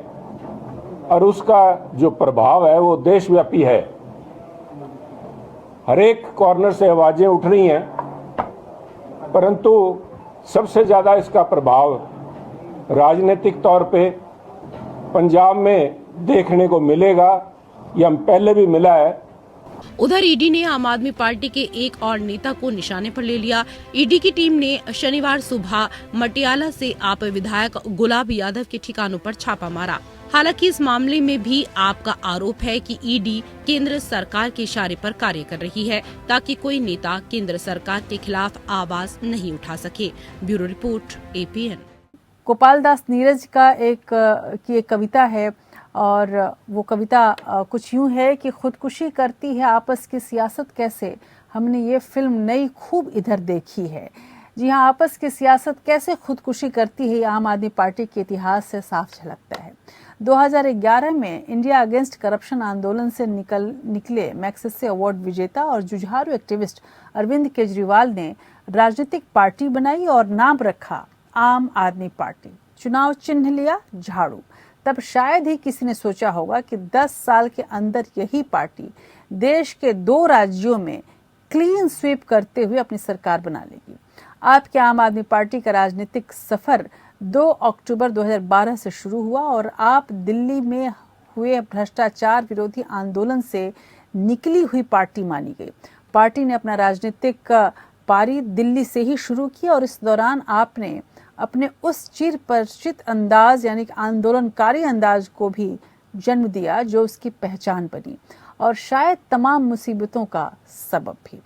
S18: और उसका जो प्रभाव है वो देशव्यापी है। हर एक कॉर्नर से आवाजें उठ रही हैं, परंतु सबसे ज्यादा इसका प्रभाव राजनीतिक तौर पे पंजाब में देखने को मिलेगा। ये हम पहले भी मिला है।
S15: उधर ईडी ने आम आदमी पार्टी के एक और नेता को निशाने पर ले लिया। ईडी की टीम ने शनिवार सुबह मटियाला से आप विधायक गुलाब यादव के ठिकानों पर छापा मारा। हालांकि इस मामले में भी आपका आरोप है कि ईडी केंद्र सरकार के इशारे पर कार्य कर रही है ताकि कोई नेता केंद्र सरकार के खिलाफ आवाज नहीं उठा सके। Bureau report, APN।
S1: Gopal Das Neeraj का एक कविता है और वो कविता कुछ यूं है कि खुदकुशी करती है आपस की सियासत कैसे, हमने ये फिल्म नई खूब इधर देखी है। जी हाँ, आपस की सियासत कैसे खुदकुशी करती है, आम आदमी पार्टी के इतिहास से साफ झलकता है। 2011 में इंडिया अगेंस्ट करप्शन आंदोलन से निकले मैग्सेसे अवार्ड विजेता और जुझारू एक्टिविस्ट अरविंद केजरीवाल ने राजनीतिक पार्टी बनाई और नाम रखा आम आदमी पार्टी। चुनाव चिन्ह लिया झाड़ू। तब शायद ही किसी ने सोचा होगा कि 10 साल के अंदर यही पार्टी देश के 2 राज्यों में क्लीन स्वीप करते हुए अपनी सरकार बना लेगी। आपके आम आदमी पार्टी का राजनीतिक सफर 2 अक्टूबर 2012 से शुरू हुआ और आप दिल्ली में हुए भ्रष्टाचार विरोधी आंदोलन से निकली हुई पार्टी मानी गई। पार्टी ने अपना राजनीतिक पारी दिल्ली से ही शुरू किया और इस दौरान आपने अपने उस चिर परिचित अंदाज यानी आंदोलनकारी अंदाज को भी जन्म दिया जो उसकी पहचान बनी और शायद तमाम मुसीबतों का सबब भी।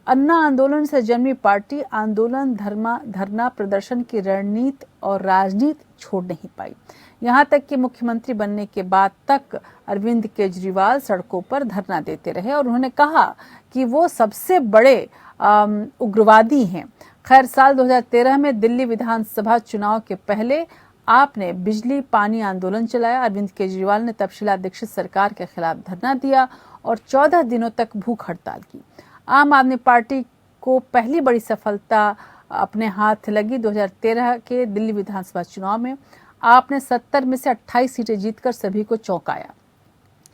S1: अन्ना आंदोलन से जन्मी पार्टी आंदोलन, धरना प्रदर्शन की रणनीति और राजनीति छोड़ नहीं पाई। यहाँ तक कि मुख्यमंत्री बनने के बाद तक अरविंद केजरीवाल सड़कों पर धरना देते रहे और उन्होंने कहा कि वो सबसे बड़े उग्रवादी हैं। खैर, साल 2013 में दिल्ली विधानसभा चुनाव के पहले आपने बिजली पानी आंदोलन चलाया। अरविंद केजरीवाल ने तब शीला दीक्षित सरकार के खिलाफ धरना दिया और 14 दिनों तक भूख हड़ताल की। आम आदमी पार्टी को पहली बड़ी सफलता अपने हाथ लगी 2013 के दिल्ली विधानसभा चुनाव में। आपने 70 में से 28 सीटें जीतकर सभी को चौंकाया।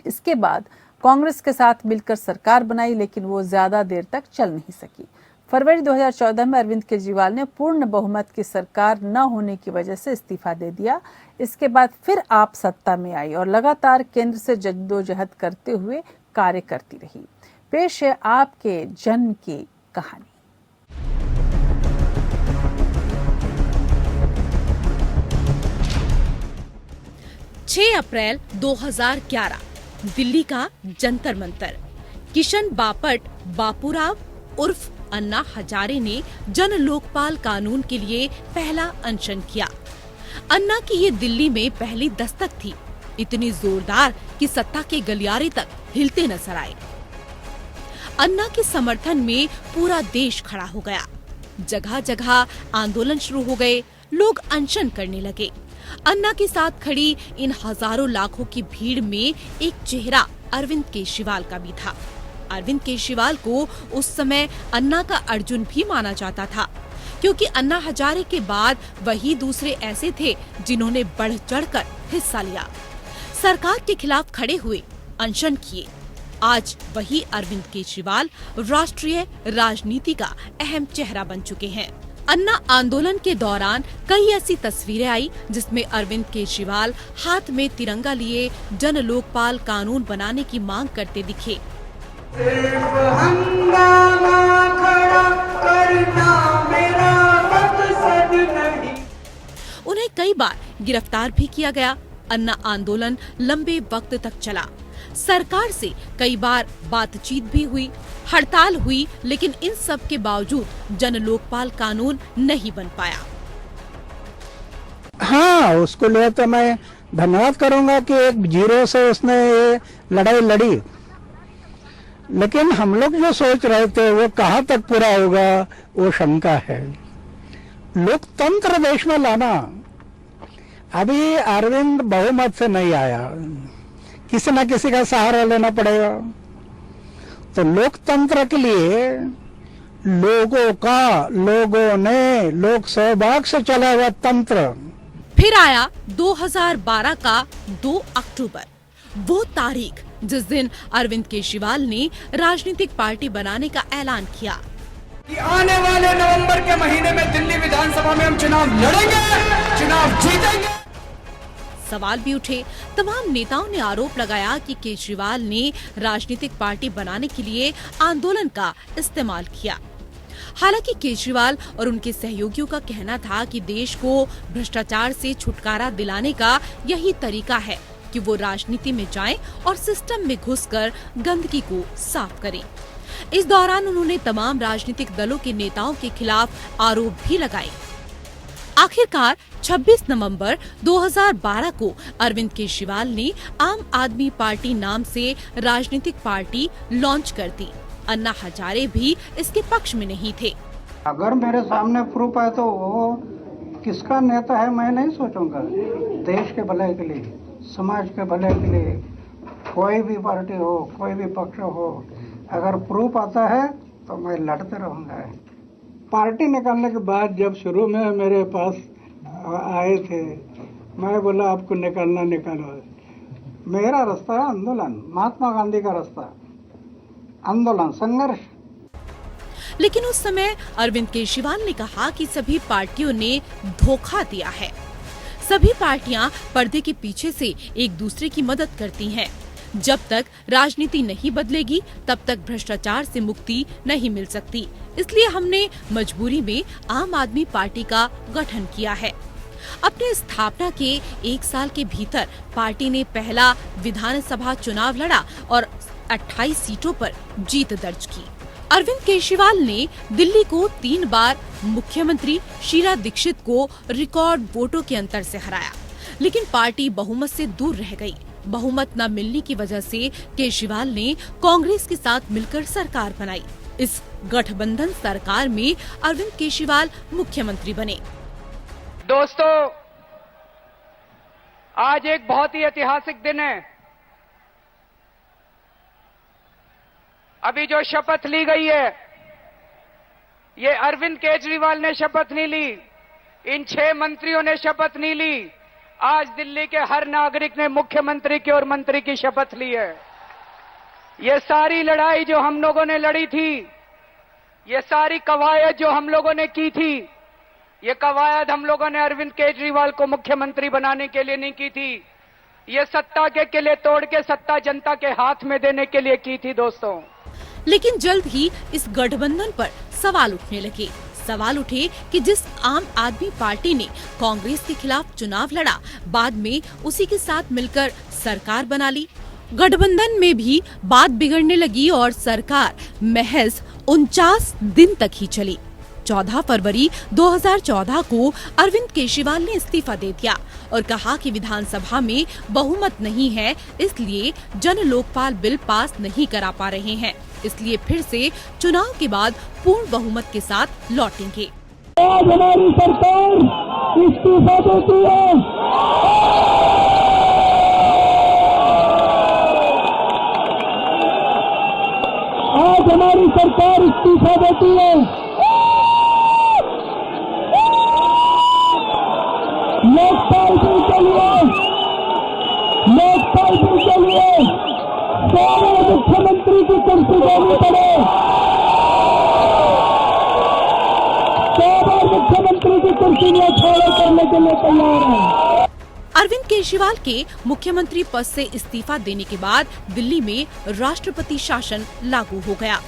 S1: इसके बाद कांग्रेस के साथ मिलकर सरकार बनाई, लेकिन वो ज्यादा देर तक चल नहीं सकी। फरवरी 2014 में अरविंद केजरीवाल ने पूर्ण बहुमत की सरकार न होने की वजह से इस्तीफा दे दिया। इसके बाद फिर आप सत्ता में आई और लगातार केंद्र से जद्दोजहद करते हुए कार्य करती रही। पेश है आपके जन्म की कहानी।
S15: 6 अप्रैल 2011 दिल्ली का जंतर मंतर। किशन बापट बापूराव उर्फ अन्ना हजारे ने जन लोकपाल कानून के लिए पहला अनशन किया। अन्ना की ये दिल्ली में पहली दस्तक थी, इतनी जोरदार कि सत्ता के गलियारे तक हिलते नजर आए। अन्ना के समर्थन में पूरा देश खड़ा हो गया। जगह जगह आंदोलन शुरू हो गए, लोग अनशन करने लगे। अन्ना के साथ खड़ी इन हजारों लाखों की भीड़ में एक चेहरा अरविंद केजरीवाल का भी था। अरविंद केजरीवाल को उस समय अन्ना का अर्जुन भी माना जाता था, क्योंकि अन्ना हजारे के बाद वही दूसरे ऐसे थे जिन्होंने बढ़ चढ़कर हिस्सा लिया, सरकार के खिलाफ खड़े हुए, अनशन किए। आज वही अरविंद केजरीवाल राष्ट्रीय राजनीति का अहम चेहरा बन चुके हैं। अन्ना आंदोलन के दौरान कई ऐसी तस्वीरें आई जिसमें अरविंद केजरीवाल हाथ में तिरंगा लिए जन लोकपाल कानून बनाने की मांग करते दिखे। उन्हें कई बार गिरफ्तार भी किया गया। अन्ना आंदोलन लंबे वक्त तक चला। सरकार से कई बार बातचीत भी हुई, हड़ताल हुई, लेकिन इन सब के बावजूद जन लोकपाल कानून नहीं बन पाया।
S19: हाँ, उसको लिए तो मैं धन्यवाद करूंगा कि एक जीरो से उसने ये लड़ाई लड़ी, लेकिन हम लोग जो सोच रहे थे वो कहाँ तक पूरा होगा वो शंका है। लोकतंत्र देश में लाना, अभी अरविंद बहुमत से नहीं आया, किसी न किसी का सहारा लेना पड़ेगा। तो लोकतंत्र के लिए लोगों ने लोक सहभाग से चला हुआ तंत्र।
S15: फिर आया 2012 का 2 अक्टूबर, वो तारीख जिस दिन अरविंद केजरीवाल ने राजनीतिक पार्टी बनाने का ऐलान किया
S14: कि आने वाले नवंबर के महीने में दिल्ली विधानसभा में हम चुनाव लड़ेंगे, चुनाव जीतेंगे।
S15: सवाल भी उठे। तमाम नेताओं ने आरोप लगाया कि केजरीवाल ने राजनीतिक पार्टी बनाने के लिए आंदोलन का इस्तेमाल किया। हालांकि केजरीवाल और उनके सहयोगियों का कहना था कि देश को भ्रष्टाचार से छुटकारा दिलाने का यही तरीका है कि वो राजनीति में जाएं और सिस्टम में घुसकर गंदगी को साफ करें। इस दौरान उन्होंने तमाम राजनीतिक दलों के नेताओं के खिलाफ आरोप भी लगाए। आखिरकार 26 नवंबर 2012 को अरविंद केजरीवाल ने आम आदमी पार्टी नाम से राजनीतिक पार्टी लॉन्च कर दी। अन्ना हजारे भी इसके पक्ष में नहीं थे।
S19: अगर मेरे सामने प्रूफ है तो वो किसका नेता है मैं नहीं सोचूंगा। देश के भले के लिए, समाज के भले के लिए, कोई भी पार्टी हो, कोई भी पक्ष हो, अगर प्रूफ आता है तो मैं लड़ते रहूंगा। पार्टी निकालने के बाद जब शुरू में मेरे पास आए थे, मैं बोला आपको निकालना निकालो। मेरा रास्ता है आंदोलन, महात्मा गांधी का रास्ता, आंदोलन, संघर्ष।
S15: लेकिन उस समय अरविंद केजरीवाल ने कहा कि सभी पार्टियों ने धोखा दिया है। सभी पार्टियां पर्दे के पीछे से एक दूसरे की मदद करती हैं। जब तक राजनीति नहीं बदलेगी तब तक भ्रष्टाचार से मुक्ति नहीं मिल सकती। इसलिए हमने मजबूरी में आम आदमी पार्टी का गठन किया है। अपने स्थापना के 1 साल के भीतर पार्टी ने पहला विधानसभा चुनाव लड़ा और 28 सीटों पर जीत दर्ज की। अरविंद केजरीवाल ने दिल्ली को 3 बार मुख्यमंत्री शीला दीक्षित को रिकॉर्ड वोटों के अंतर से हराया, लेकिन पार्टी बहुमत से दूर रह गई। बहुमत न मिलने की वजह से केजरीवाल ने कांग्रेस के साथ मिलकर सरकार बनाई। इस गठबंधन सरकार में अरविंद केजरीवाल मुख्यमंत्री बने।
S14: दोस्तों, आज एक बहुत ही ऐतिहासिक दिन है। अभी जो शपथ ली गई है, ये अरविंद केजरीवाल ने शपथ नहीं ली, इन 6 मंत्रियों ने शपथ नहीं ली। आज दिल्ली के हर नागरिक ने मुख्यमंत्री की और मंत्री की शपथ ली है। ये सारी लड़ाई जो हम लोगों ने लड़ी थी, ये सारी कवायद जो हम लोगों ने की थी, ये कवायद हम लोगों ने अरविंद केजरीवाल को मुख्यमंत्री बनाने के लिए नहीं की थी। ये सत्ता के किले तोड़ के सत्ता जनता के हाथ में देने के लिए की थी दोस्तों।
S15: लेकिन जल्द ही इस गठबंधन पर सवाल उठने लगे। सवाल उठे कि जिस आम आदमी पार्टी ने कांग्रेस के खिलाफ चुनाव लड़ा, बाद में उसी के साथ मिलकर सरकार बना ली। गठबंधन में भी बात बिगड़ने लगी और सरकार महज 49 दिन तक ही चली। 14 फरवरी 2014 को अरविंद केजरीवाल ने इस्तीफा दे दिया और कहा कि विधानसभा में बहुमत नहीं है, इसलिए जन लोकपाल बिल पास नहीं करा पा रहे हैं, इसलिए फिर से चुनाव के बाद पूर्ण बहुमत के साथ लौटेंगे।
S19: आज हमारी सरकार इस्तीफा देती है। आज हमारी सरकार इस्तीफा देती है। लोकपाल बिल के लिए, लोकपाल बिल के लिए मुख्यमंत्री की कुर्सी देनी पड़े, मुख्यमंत्री की कुर्सी में छोड़े करने के लिए तैयार है।
S15: अरविंद केजरीवाल के मुख्यमंत्री पद से इस्तीफा देने के बाद दिल्ली में राष्ट्रपति शासन लागू हो गया।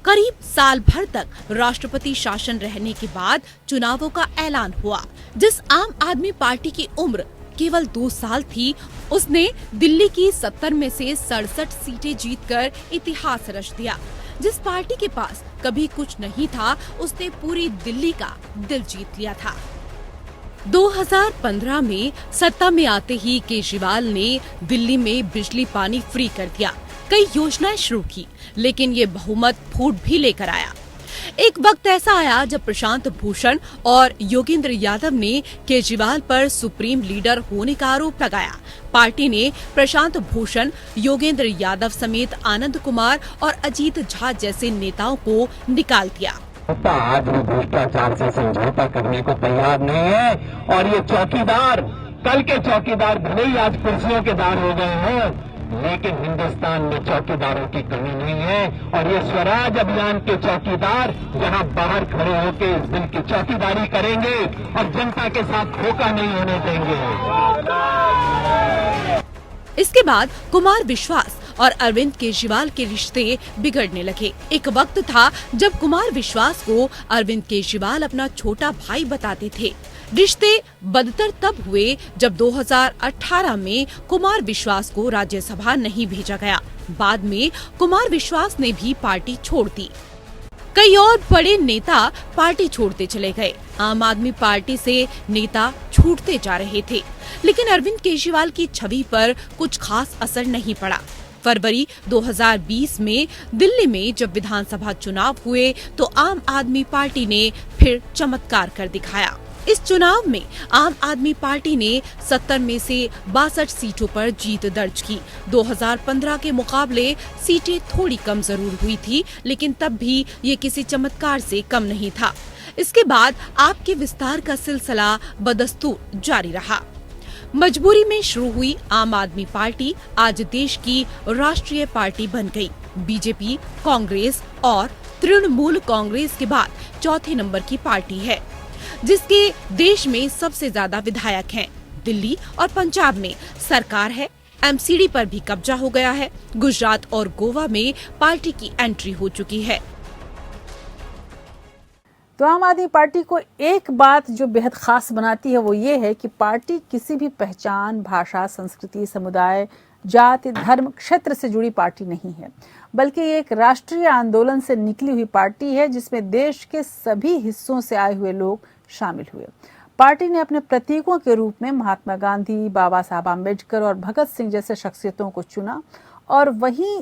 S15: करीब साल भर तक राष्ट्रपति शासन रहने के बाद चुनावों का ऐलान हुआ। जिस आम आदमी पार्टी की उम्र केवल 2 साल थी, उसने दिल्ली की 70 में से 67 सीटें जीतकर इतिहास रच दिया। जिस पार्टी के पास कभी कुछ नहीं था, उसने पूरी दिल्ली का दिल जीत लिया था। 2015 में सत्ता में आते ही केजरीवाल ने दिल्ली में बिजली पानी फ्री कर दिया, कई योजनाएं शुरू की, लेकिन ये बहुमत फूट भी लेकर आया। एक वक्त ऐसा आया जब प्रशांत भूषण और योगेंद्र यादव ने केजरीवाल पर सुप्रीम लीडर होने का आरोप लगाया। पार्टी ने प्रशांत भूषण, योगेंद्र यादव समेत आनंद कुमार और अजीत झा जैसे नेताओं को निकाल दिया।
S20: आज वो भ्रष्टाचार से समझौता करने को तैयार नहीं है और ये चौकीदार, कल के चौकीदार भले ही आज कुर्सियों के दार हो गए हैं, लेकिन हिंदुस्तान में चौकीदारों की कमी नहीं है। और ये स्वराज अभियान के चौकीदार यहाँ बाहर खड़े होकर इस दिन की चौकीदारी करेंगे और जनता के साथ धोखा नहीं होने देंगे।
S15: इसके बाद कुमार विश्वास और अरविंद केजरीवाल के रिश्ते बिगड़ने लगे। एक वक्त था जब कुमार विश्वास को अरविंद केजरीवाल अपना छोटा भाई बताते थे। रिश्ते बदतर तब हुए जब 2018 में कुमार विश्वास को राज्यसभा नहीं भेजा गया। बाद में कुमार विश्वास ने भी पार्टी छोड़ दी। कई और बड़े नेता पार्टी छोड़ते चले गए। आम आदमी पार्टी से नेता छूटते जा रहे थे, लेकिन अरविंद केजरीवाल की छवि पर कुछ खास असर नहीं पड़ा। फरवरी 2020 में दिल्ली में जब विधानसभा चुनाव हुए तो आम आदमी पार्टी ने फिर चमत्कार कर दिखाया। इस चुनाव में आम आदमी पार्टी ने 70 में से 62 सीटों पर जीत दर्ज की। 2015 के मुकाबले सीटें थोड़ी कम जरूर हुई थी, लेकिन तब भी ये किसी चमत्कार से कम नहीं था। इसके बाद आपके विस्तार का सिलसिला बदस्तूर जारी रहा। मजबूरी में शुरू हुई आम आदमी पार्टी आज देश की राष्ट्रीय पार्टी बन गई। बीजेपी, कांग्रेस और तृणमूल कांग्रेस के बाद चौथे नंबर की पार्टी है, जिसके देश में सबसे ज्यादा विधायक हैं। दिल्ली और पंजाब में सरकार है, एमसीडी पर भी कब्जा हो गया है। गुजरात और गोवा में पार्टी की एंट्री हो चुकी है।
S1: तो आम आदमी पार्टी को एक बात जो बेहद खास बनाती है वो ये है कि पार्टी किसी भी पहचान, भाषा, संस्कृति, समुदाय, जाति, धर्म, क्षेत्र से जुड़ी पार्टी नहीं है, बल्कि एक राष्ट्रीय आंदोलन से निकली हुई पार्टी है जिसमें देश के सभी हिस्सों से आए हुए लोग शामिल हुए। पार्टी ने अपने प्रतीकों के रूप में महात्मा गांधी, बाबा साहब आम्बेडकर और भगत सिंह जैसे शख्सियतों को चुना और वहीं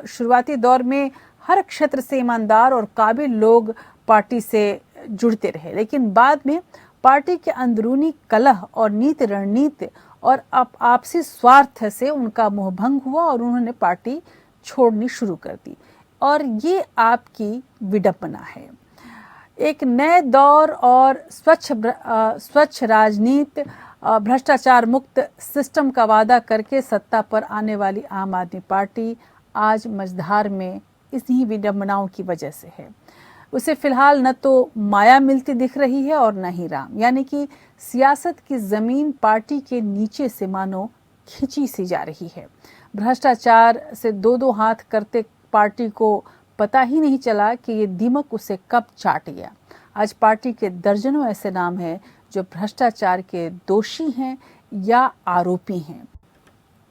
S1: शुरुआती दौर में हर क्षेत्र से ईमानदार और काबिल लोग पार्टी से जुड़ते रहे। लेकिन बाद में पार्टी के अंदरूनी कलह और नीति रणनीति और आपसी स्वार्थ से उनका मोहभंग हुआ और उन्होंने पार्टी छोड़नी शुरू कर दी। और ये आपकी विडंबना है। एक नए दौर और स्वच्छ राजनीति, भ्रष्टाचार मुक्त सिस्टम का वादा करके सत्ता पर आने वाली आम आदमी पार्टी आज मझधार में इन्हीं विडंबनाओं की वजह से है। उसे फिलहाल न तो माया मिलती दिख रही है और न ही राम, यानी कि सियासत की जमीन पार्टी के नीचे से मानो खिंची सी जा रही है। भ्रष्टाचार से दो हाथ करते पार्टी को पता ही नहीं चला कि ये दीमक उसे कब चाट गया। आज पार्टी के दर्जनों ऐसे नाम हैं जो भ्रष्टाचार के दोषी हैं या आरोपी हैं।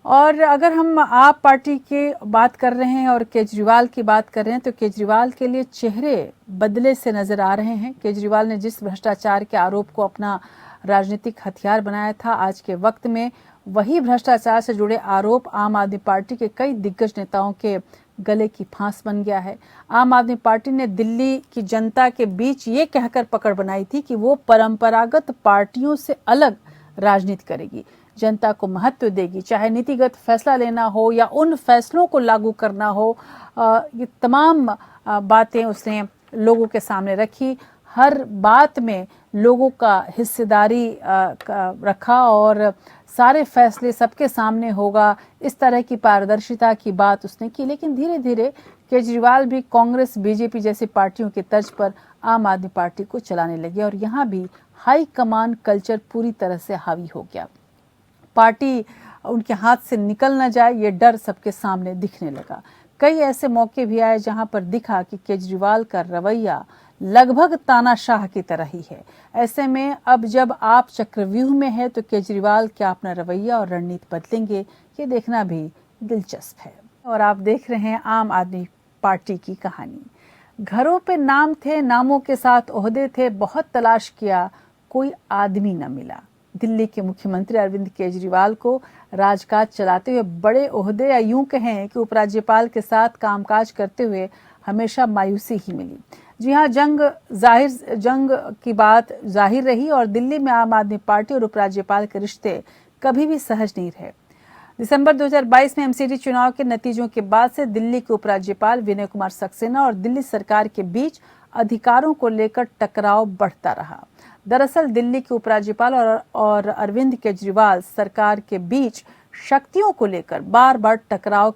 S1: और अगर हम आप पार्टी की बात कर रहे हैं और केजरीवाल की बात कर रहे हैं तो केजरीवाल के लिए चेहरे बदले से नजर आ रहे हैं। केजरीवाल ने जिस भ्रष्टाचार के आरोप को अपना राजनीतिक हथियार बनाया था, आज के वक्त में वही भ्रष्टाचार से जुड़े आरोप आम आदमी पार्टी के कई दिग्गज नेताओं के गले की फांस बन गया है। आम आदमी पार्टी ने दिल्ली की जनता के बीच ये कहकर पकड़ बनाई थी कि वो परंपरागत पार्टियों से अलग राजनीति करेगी, जनता को महत्व देगी, चाहे नीतिगत फैसला लेना हो या उन फैसलों को लागू करना हो। ये तमाम बातें उसने लोगों के सामने रखी। हर बात में लोगों का हिस्सेदारी रखा और सारे फैसले सबके सामने होगा, इस तरह की पारदर्शिता की बात उसने की। लेकिन धीरे धीरे केजरीवाल भी कांग्रेस, बीजेपी जैसी पार्टियों की तर्ज पर आम आदमी पार्टी को चलाने लगे और यहाँ भी हाई कमान कल्चर पूरी तरह से हावी हो गया। पार्टी उनके हाथ से निकल न जाए ये डर सबके सामने दिखने लगा। कई ऐसे मौके भी आए जहां पर दिखा कि केजरीवाल का रवैया लगभग तानाशाह की तरह ही है। ऐसे में अब जब आप चक्रव्यूह में है तो केजरीवाल क्या अपना रवैया और रणनीति बदलेंगे, ये देखना भी दिलचस्प है। और आप देख रहे हैं आम आदमी पार्टी की कहानी। घरों पे नाम थे, नामों के साथ ओहदे थे, बहुत तलाश किया, कोई आदमी न मिला। दिल्ली के मुख्यमंत्री अरविंद केजरीवाल को राजकाज चलाते हुए बड़े ओहदे या यूं कहें कि उपराज्यपाल के साथ कामकाज करते हुए हमेशा मायूसी ही मिली। जी हाँ, जंग की बात जाहिर रही और दिल्ली में आम आदमी पार्टी और उपराज्यपाल के रिश्ते कभी भी सहज नहीं रहे। दिसंबर 2022 में एमसीडी चुनाव के नतीजों के बाद से दिल्ली के उपराज्यपाल विनय कुमार सक्सेना और दिल्ली सरकार के बीच अधिकारों को लेकर टकराव बढ़ता रहा। दरअसल दिल्ली के उपराज्यपाल और अरविंद केजरीवाल सरकार के बीच शक्तियों को लेकर बार बार टकराव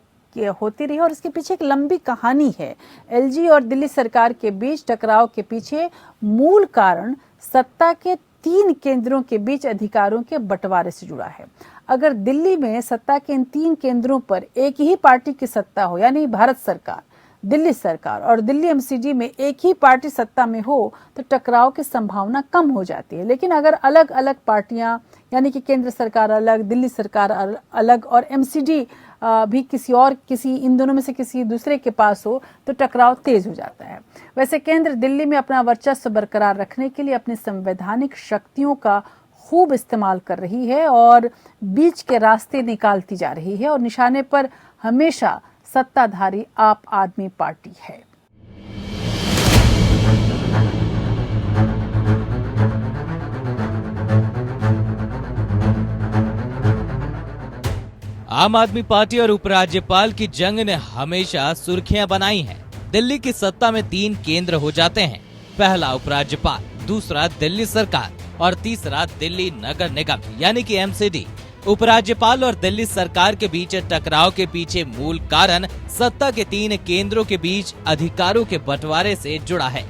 S1: होती रही और इसके पीछे एक लंबी कहानी है। एलजी और दिल्ली सरकार के बीच टकराव के पीछे मूल कारण सत्ता के 3 केंद्रों के बीच अधिकारों के बंटवारे से जुड़ा है। अगर दिल्ली में सत्ता के इन 3 केंद्रों पर एक ही पार्टी की सत्ता हो, यानी भारत सरकार, दिल्ली सरकार और दिल्ली एमसीडी में एक ही पार्टी सत्ता में हो, तो टकराव की संभावना कम हो जाती है। लेकिन अगर अलग अलग पार्टियां, यानी कि केंद्र सरकार अलग, दिल्ली सरकार अलग और एमसीडी भी किसी इन दोनों में से किसी दूसरे के पास हो, तो टकराव तेज हो जाता है। वैसे केंद्र दिल्ली में अपना वर्चस्व बरकरार रखने के लिए अपनी संवैधानिक शक्तियों का खूब इस्तेमाल कर रही है और बीच के रास्ते निकालती जा रही है और निशाने पर हमेशा सत्ताधारी आप आदमी पार्टी है।
S21: आम आदमी पार्टी और उपराज्यपाल की जंग ने हमेशा सुर्खियां बनाई हैं। दिल्ली की सत्ता में 3 केंद्र हो जाते हैं। पहला उपराज्यपाल, दूसरा दिल्ली सरकार और तीसरा दिल्ली नगर निगम यानी कि एमसीडी। उपराज्यपाल और दिल्ली सरकार के बीच टकराव के पीछे मूल कारण सत्ता के 3 केंद्रों के बीच अधिकारों के बंटवारे से जुड़ा है।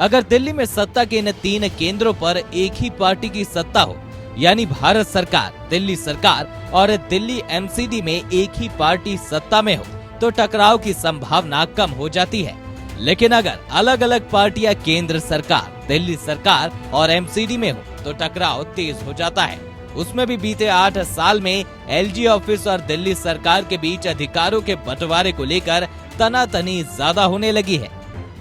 S21: अगर दिल्ली में सत्ता के इन 3 केंद्रों पर एक ही पार्टी की सत्ता हो, यानी भारत सरकार, दिल्ली सरकार और दिल्ली एमसीडी में एक ही पार्टी सत्ता में हो, तो टकराव की संभावना कम हो जाती है। लेकिन अगर अलग अलग पार्टियां केंद्र सरकार, दिल्ली सरकार और एमसीडी में हो, तो टकराव तेज हो जाता है। उसमें भी बीते 8 साल में एलजी ऑफिस और दिल्ली सरकार के बीच अधिकारों के बंटवारे को लेकर तनातनी ज्यादा होने लगी है।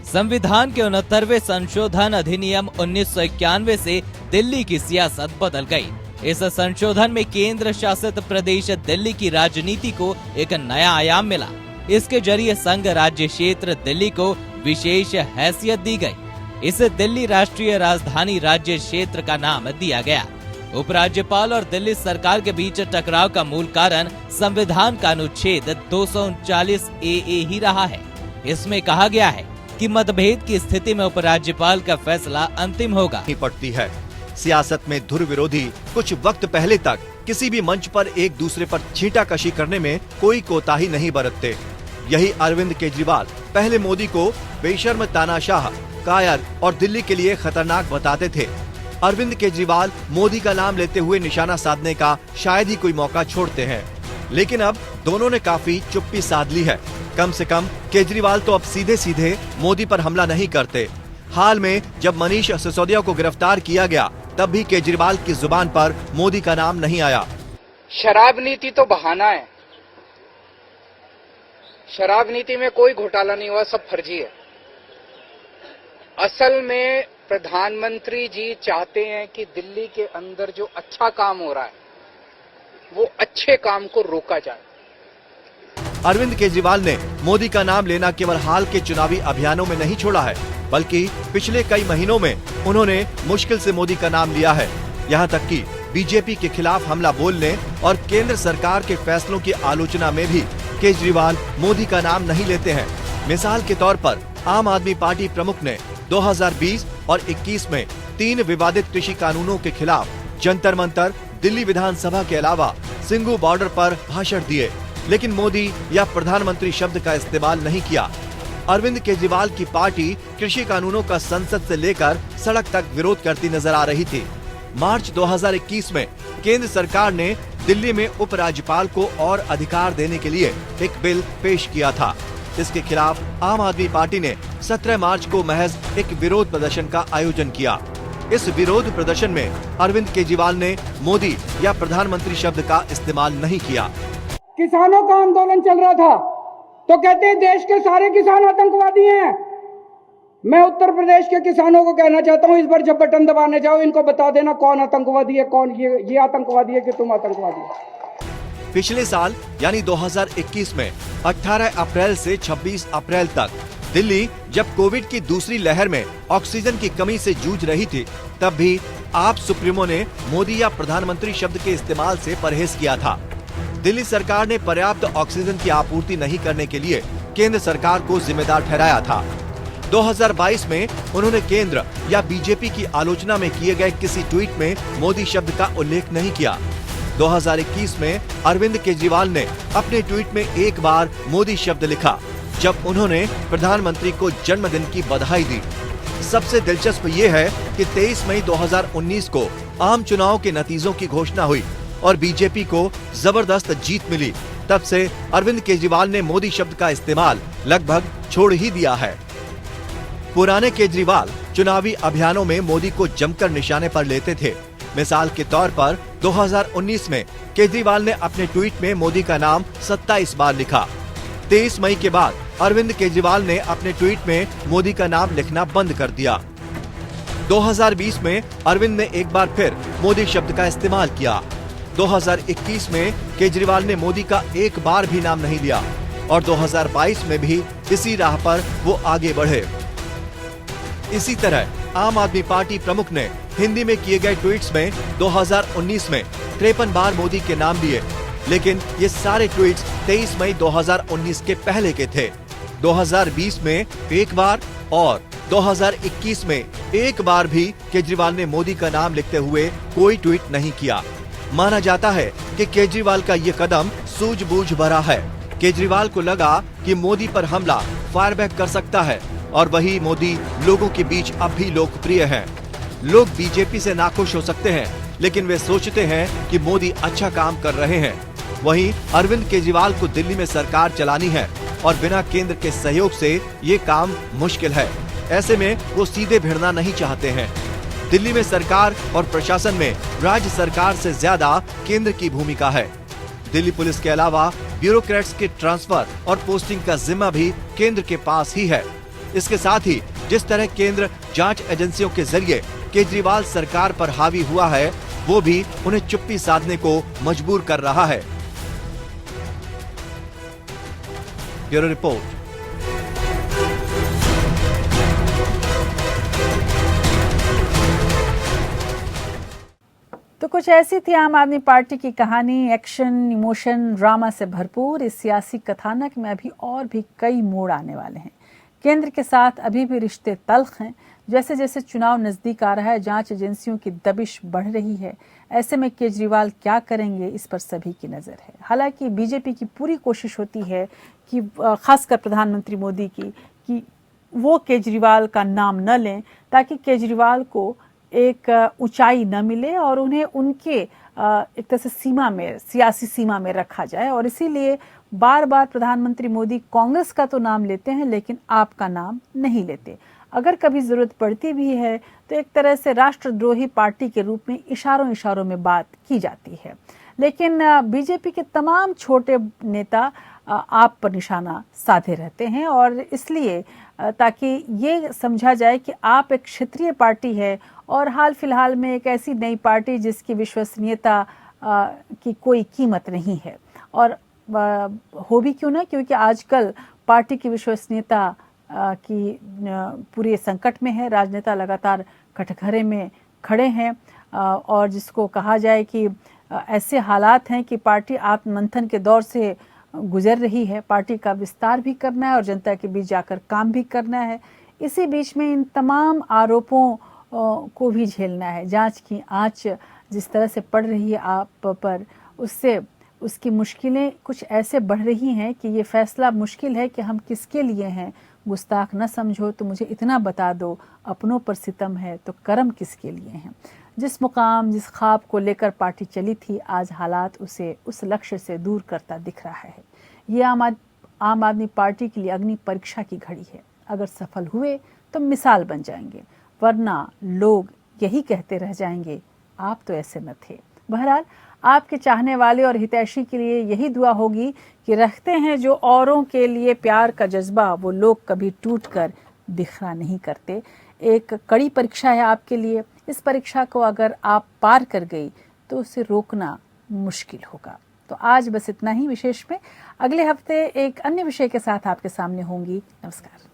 S21: संविधान के 69वें संशोधन अधिनियम 1991 से दिल्ली की सियासत बदल गई। इस संशोधन में केंद्र शासित प्रदेश दिल्ली की राजनीति को एक नया आयाम मिला। इसके जरिए संघ राज्य क्षेत्र दिल्ली को विशेष हैसियत दी गई। इसे दिल्ली राष्ट्रीय राजधानी राज्य क्षेत्र का नाम दिया गया। उपराज्यपाल और दिल्ली सरकार के बीच टकराव का मूल कारण संविधान का अनुच्छेद 239 ए ही रहा है। इसमें कहा गया है कि मतभेद की स्थिति में उपराज्यपाल का फैसला अंतिम होगा।
S22: पड़ती है सियासत में धुर विरोधी कुछ वक्त पहले तक किसी भी मंच पर एक दूसरे पर छींटाकशी करने में कोई कोताही नहीं बरतते। यही अरविंद केजरीवाल पहले मोदी को बेशर्म, तानाशाह, कायर और दिल्ली के लिए खतरनाक बताते थे। अरविंद केजरीवाल मोदी का नाम लेते हुए निशाना साधने का शायद ही कोई मौका छोड़ते हैं, लेकिन अब दोनों ने काफी चुप्पी साध ली है। कम से कम केजरीवाल तो अब सीधे सीधे मोदी पर हमला नहीं करते। हाल में जब मनीष सिसोदिया को गिरफ्तार किया गया, तब भी केजरीवाल की जुबान पर मोदी का नाम नहीं आया।
S14: शराब नीति तो बहाना है, शराब नीति में कोई घोटाला नहीं हुआ, सब फर्जी है। असल में प्रधानमंत्री जी चाहते हैं कि दिल्ली के अंदर जो अच्छा काम हो रहा है, वो अच्छे काम को रोका जाए।
S22: अरविंद केजरीवाल ने मोदी का नाम लेना केवल हाल के चुनावी अभियानों में नहीं छोड़ा है, बल्कि पिछले कई महीनों में उन्होंने मुश्किल से मोदी का नाम लिया है। यहाँ तक कि बीजेपी के खिलाफ हमला बोलने और केंद्र सरकार के फैसलों की आलोचना में भी केजरीवाल मोदी का नाम नहीं लेते हैं। मिसाल के तौर पर आम आदमी पार्टी प्रमुख ने 2020 और 21 में 3 विवादित कृषि कानूनों के खिलाफ जंतर मंतर, दिल्ली विधानसभा के अलावा सिंघू बॉर्डर पर भाषण दिए, लेकिन मोदी या प्रधानमंत्री शब्द का इस्तेमाल नहीं किया। अरविंद केजरीवाल की पार्टी कृषि कानूनों का संसद से लेकर सड़क तक विरोध करती नजर आ रही थी। मार्च 2021 में केंद्र सरकार ने दिल्ली में उपराज्यपाल को और अधिकार देने के लिए एक बिल पेश किया था। इसके खिलाफ आम आदमी पार्टी ने 17 मार्च को महज एक विरोध प्रदर्शन का आयोजन किया। इस विरोध प्रदर्शन में अरविंद केजरीवाल ने मोदी या प्रधानमंत्री शब्द का इस्तेमाल नहीं किया।
S23: किसानों का आंदोलन चल रहा था तो कहते हैं देश के सारे किसान आतंकवादी हैं। मैं उत्तर प्रदेश के किसानों को कहना चाहता हूं, इस बार जब बटन दबाने जाओ, इनको बता देना कौन आतंकवादी है, कौन ये आतंकवादी है कि तुम आतंकवादी हो।
S22: पिछले साल यानी 2021 में 18 अप्रैल से 26 अप्रैल तक दिल्ली जब कोविड की दूसरी लहर में ऑक्सीजन की कमी से जूझ रही थी, तब भी आप सुप्रीमो ने मोदी या प्रधानमंत्री शब्द के इस्तेमाल से परहेज किया था। दिल्ली सरकार ने पर्याप्त ऑक्सीजन की आपूर्ति नहीं करने के लिए केंद्र सरकार को जिम्मेदार ठहराया था। 2022 में उन्होंने केंद्र या बीजेपी की आलोचना में किए गए किसी ट्वीट में मोदी शब्द का उल्लेख नहीं किया। 2021 में अरविंद केजरीवाल ने अपने ट्वीट में एक बार मोदी शब्द लिखा, जब उन्होंने प्रधानमंत्री को जन्मदिन की बधाई दी। सबसे दिलचस्प ये है कि 23 मई 2019 को आम चुनाव के नतीजों की घोषणा हुई और बीजेपी को जबरदस्त जीत मिली, तब से अरविंद केजरीवाल ने मोदी शब्द का इस्तेमाल लगभग छोड़ ही दिया है। पुराने केजरीवाल चुनावी अभियानों में मोदी को जमकर निशाने पर लेते थे। मिसाल के तौर पर 2019 में केजरीवाल ने अपने ट्वीट में मोदी का नाम 27 बार लिखा। 23 मई के बाद अरविंद केजरीवाल ने अपने ट्वीट में मोदी का नाम लिखना बंद कर दिया। 2020 में अरविंद ने एक बार फिर मोदी शब्द का इस्तेमाल किया। 2021 में केजरीवाल ने मोदी का एक बार भी नाम नहीं लिया और 2022 में भी इसी राह पर वो आगे बढ़े। इसी तरह आम आदमी पार्टी प्रमुख ने हिंदी में किए गए ट्वीट्स में 2019 में 53 बार मोदी के नाम लिए, लेकिन ये सारे ट्वीट्स 23 मई 2019 के पहले के थे। 2020 में एक बार और 2021 में एक बार भी केजरीवाल ने मोदी का नाम लिखते हुए कोई ट्वीट नहीं किया। माना जाता है कि केजरीवाल का ये कदम सूझबूझ भरा है। केजरीवाल को लगा कि मोदी पर हमला फायरबैक कर सकता है और वही मोदी लोगों के बीच अब भी लोकप्रिय हैं। लोग बीजेपी से नाखुश हो सकते हैं, लेकिन वे सोचते हैं कि मोदी अच्छा काम कर रहे हैं। वहीं अरविंद केजरीवाल को दिल्ली में सरकार चलानी है और बिना केंद्र के सहयोग से ये काम मुश्किल है। ऐसे में वो सीधे भिड़ना नहीं चाहते हैं। दिल्ली में सरकार और प्रशासन में राज्य सरकार से ज्यादा केंद्र की भूमिका है। दिल्ली पुलिस के अलावा ब्यूरोक्रेट्स के ट्रांसफर और पोस्टिंग का जिम्मा भी केंद्र के पास ही है। इसके साथ ही जिस तरह केंद्र जांच एजेंसियों के जरिए केजरीवाल सरकार पर हावी हुआ है, वो भी उन्हें चुप्पी साधने को मजबूर कर रहा है। Bureau report.
S1: तो कुछ ऐसी थी आम आदमी पार्टी की कहानी। एक्शन, इमोशन, ड्रामा से भरपूर इस सियासी कथानक में अभी और भी कई मोड़ आने वाले हैं। केंद्र के साथ अभी भी रिश्ते तल्ख हैं। जैसे जैसे चुनाव नजदीक आ रहा है, जांच एजेंसियों की दबिश बढ़ रही है। ऐसे में केजरीवाल क्या करेंगे, इस पर सभी की नजर है। हालांकि बीजेपी की पूरी कोशिश होती है कि खासकर प्रधानमंत्री मोदी की कि वो केजरीवाल का नाम न लें, ताकि केजरीवाल को एक ऊंचाई न मिले और उन्हें उनके एक तरह से सीमा में, सियासी सीमा में रखा जाए। और इसीलिए बार बार प्रधानमंत्री मोदी कांग्रेस का तो नाम लेते हैं, लेकिन आपका नाम नहीं लेते। अगर कभी जरूरत पड़ती भी है तो एक तरह से राष्ट्रद्रोही पार्टी के रूप में इशारों इशारों में बात की जाती है। लेकिन बीजेपी के तमाम छोटे नेता आप पर निशाना साधे रहते हैं, और इसलिए ताकि ये समझा जाए कि आप एक क्षेत्रीय पार्टी है और हाल फिलहाल में एक ऐसी नई पार्टी जिसकी विश्वसनीयता की कोई कीमत नहीं है। और हो भी क्यों ना, क्योंकि आजकल पार्टी की विश्वसनीयता की पूरे संकट में है। राजनेता लगातार कटघरे में खड़े हैं और जिसको कहा जाए कि ऐसे हालात हैं कि पार्टी आत्ममंथन के दौर से गुजर रही है। पार्टी का विस्तार भी करना है और जनता के बीच जाकर काम भी करना है। इसी बीच में इन तमाम आरोपों को भी झेलना है। जांच की आंच जिस तरह से पड़ रही है आप पर, उससे उसकी मुश्किलें कुछ ऐसे बढ़ रही हैं कि ये फैसला मुश्किल है कि हम किसके लिए हैं। गुस्ताख न समझो तो मुझे इतना बता दो, अपनों पर सितम है तो कर्म किसके लिए हैं। जिस मुकाम, जिस ख्वाब को लेकर पार्टी चली थी, आज हालात उसे उस लक्ष्य से दूर करता दिख रहा है। ये आम आदमी पार्टी के लिए अग्नि परीक्षा की घड़ी है। अगर सफल हुए तो मिसाल बन जाएंगे, वरना लोग यही कहते रह जाएंगे आप तो ऐसे न थे। बहरहाल आपके चाहने वाले और हितैषी के लिए यही दुआ होगी कि रखते हैं जो औरों के लिए प्यार का जज्बा, वो लोग कभी टूटकर बिखरा नहीं करते। एक कड़ी परीक्षा है आपके लिए। इस परीक्षा को अगर आप पार कर गई तो उसे रोकना मुश्किल होगा। तो आज बस इतना ही विशेष में। अगले हफ्ते एक अन्य विषय के साथ आपके सामने होंगी। नमस्कार।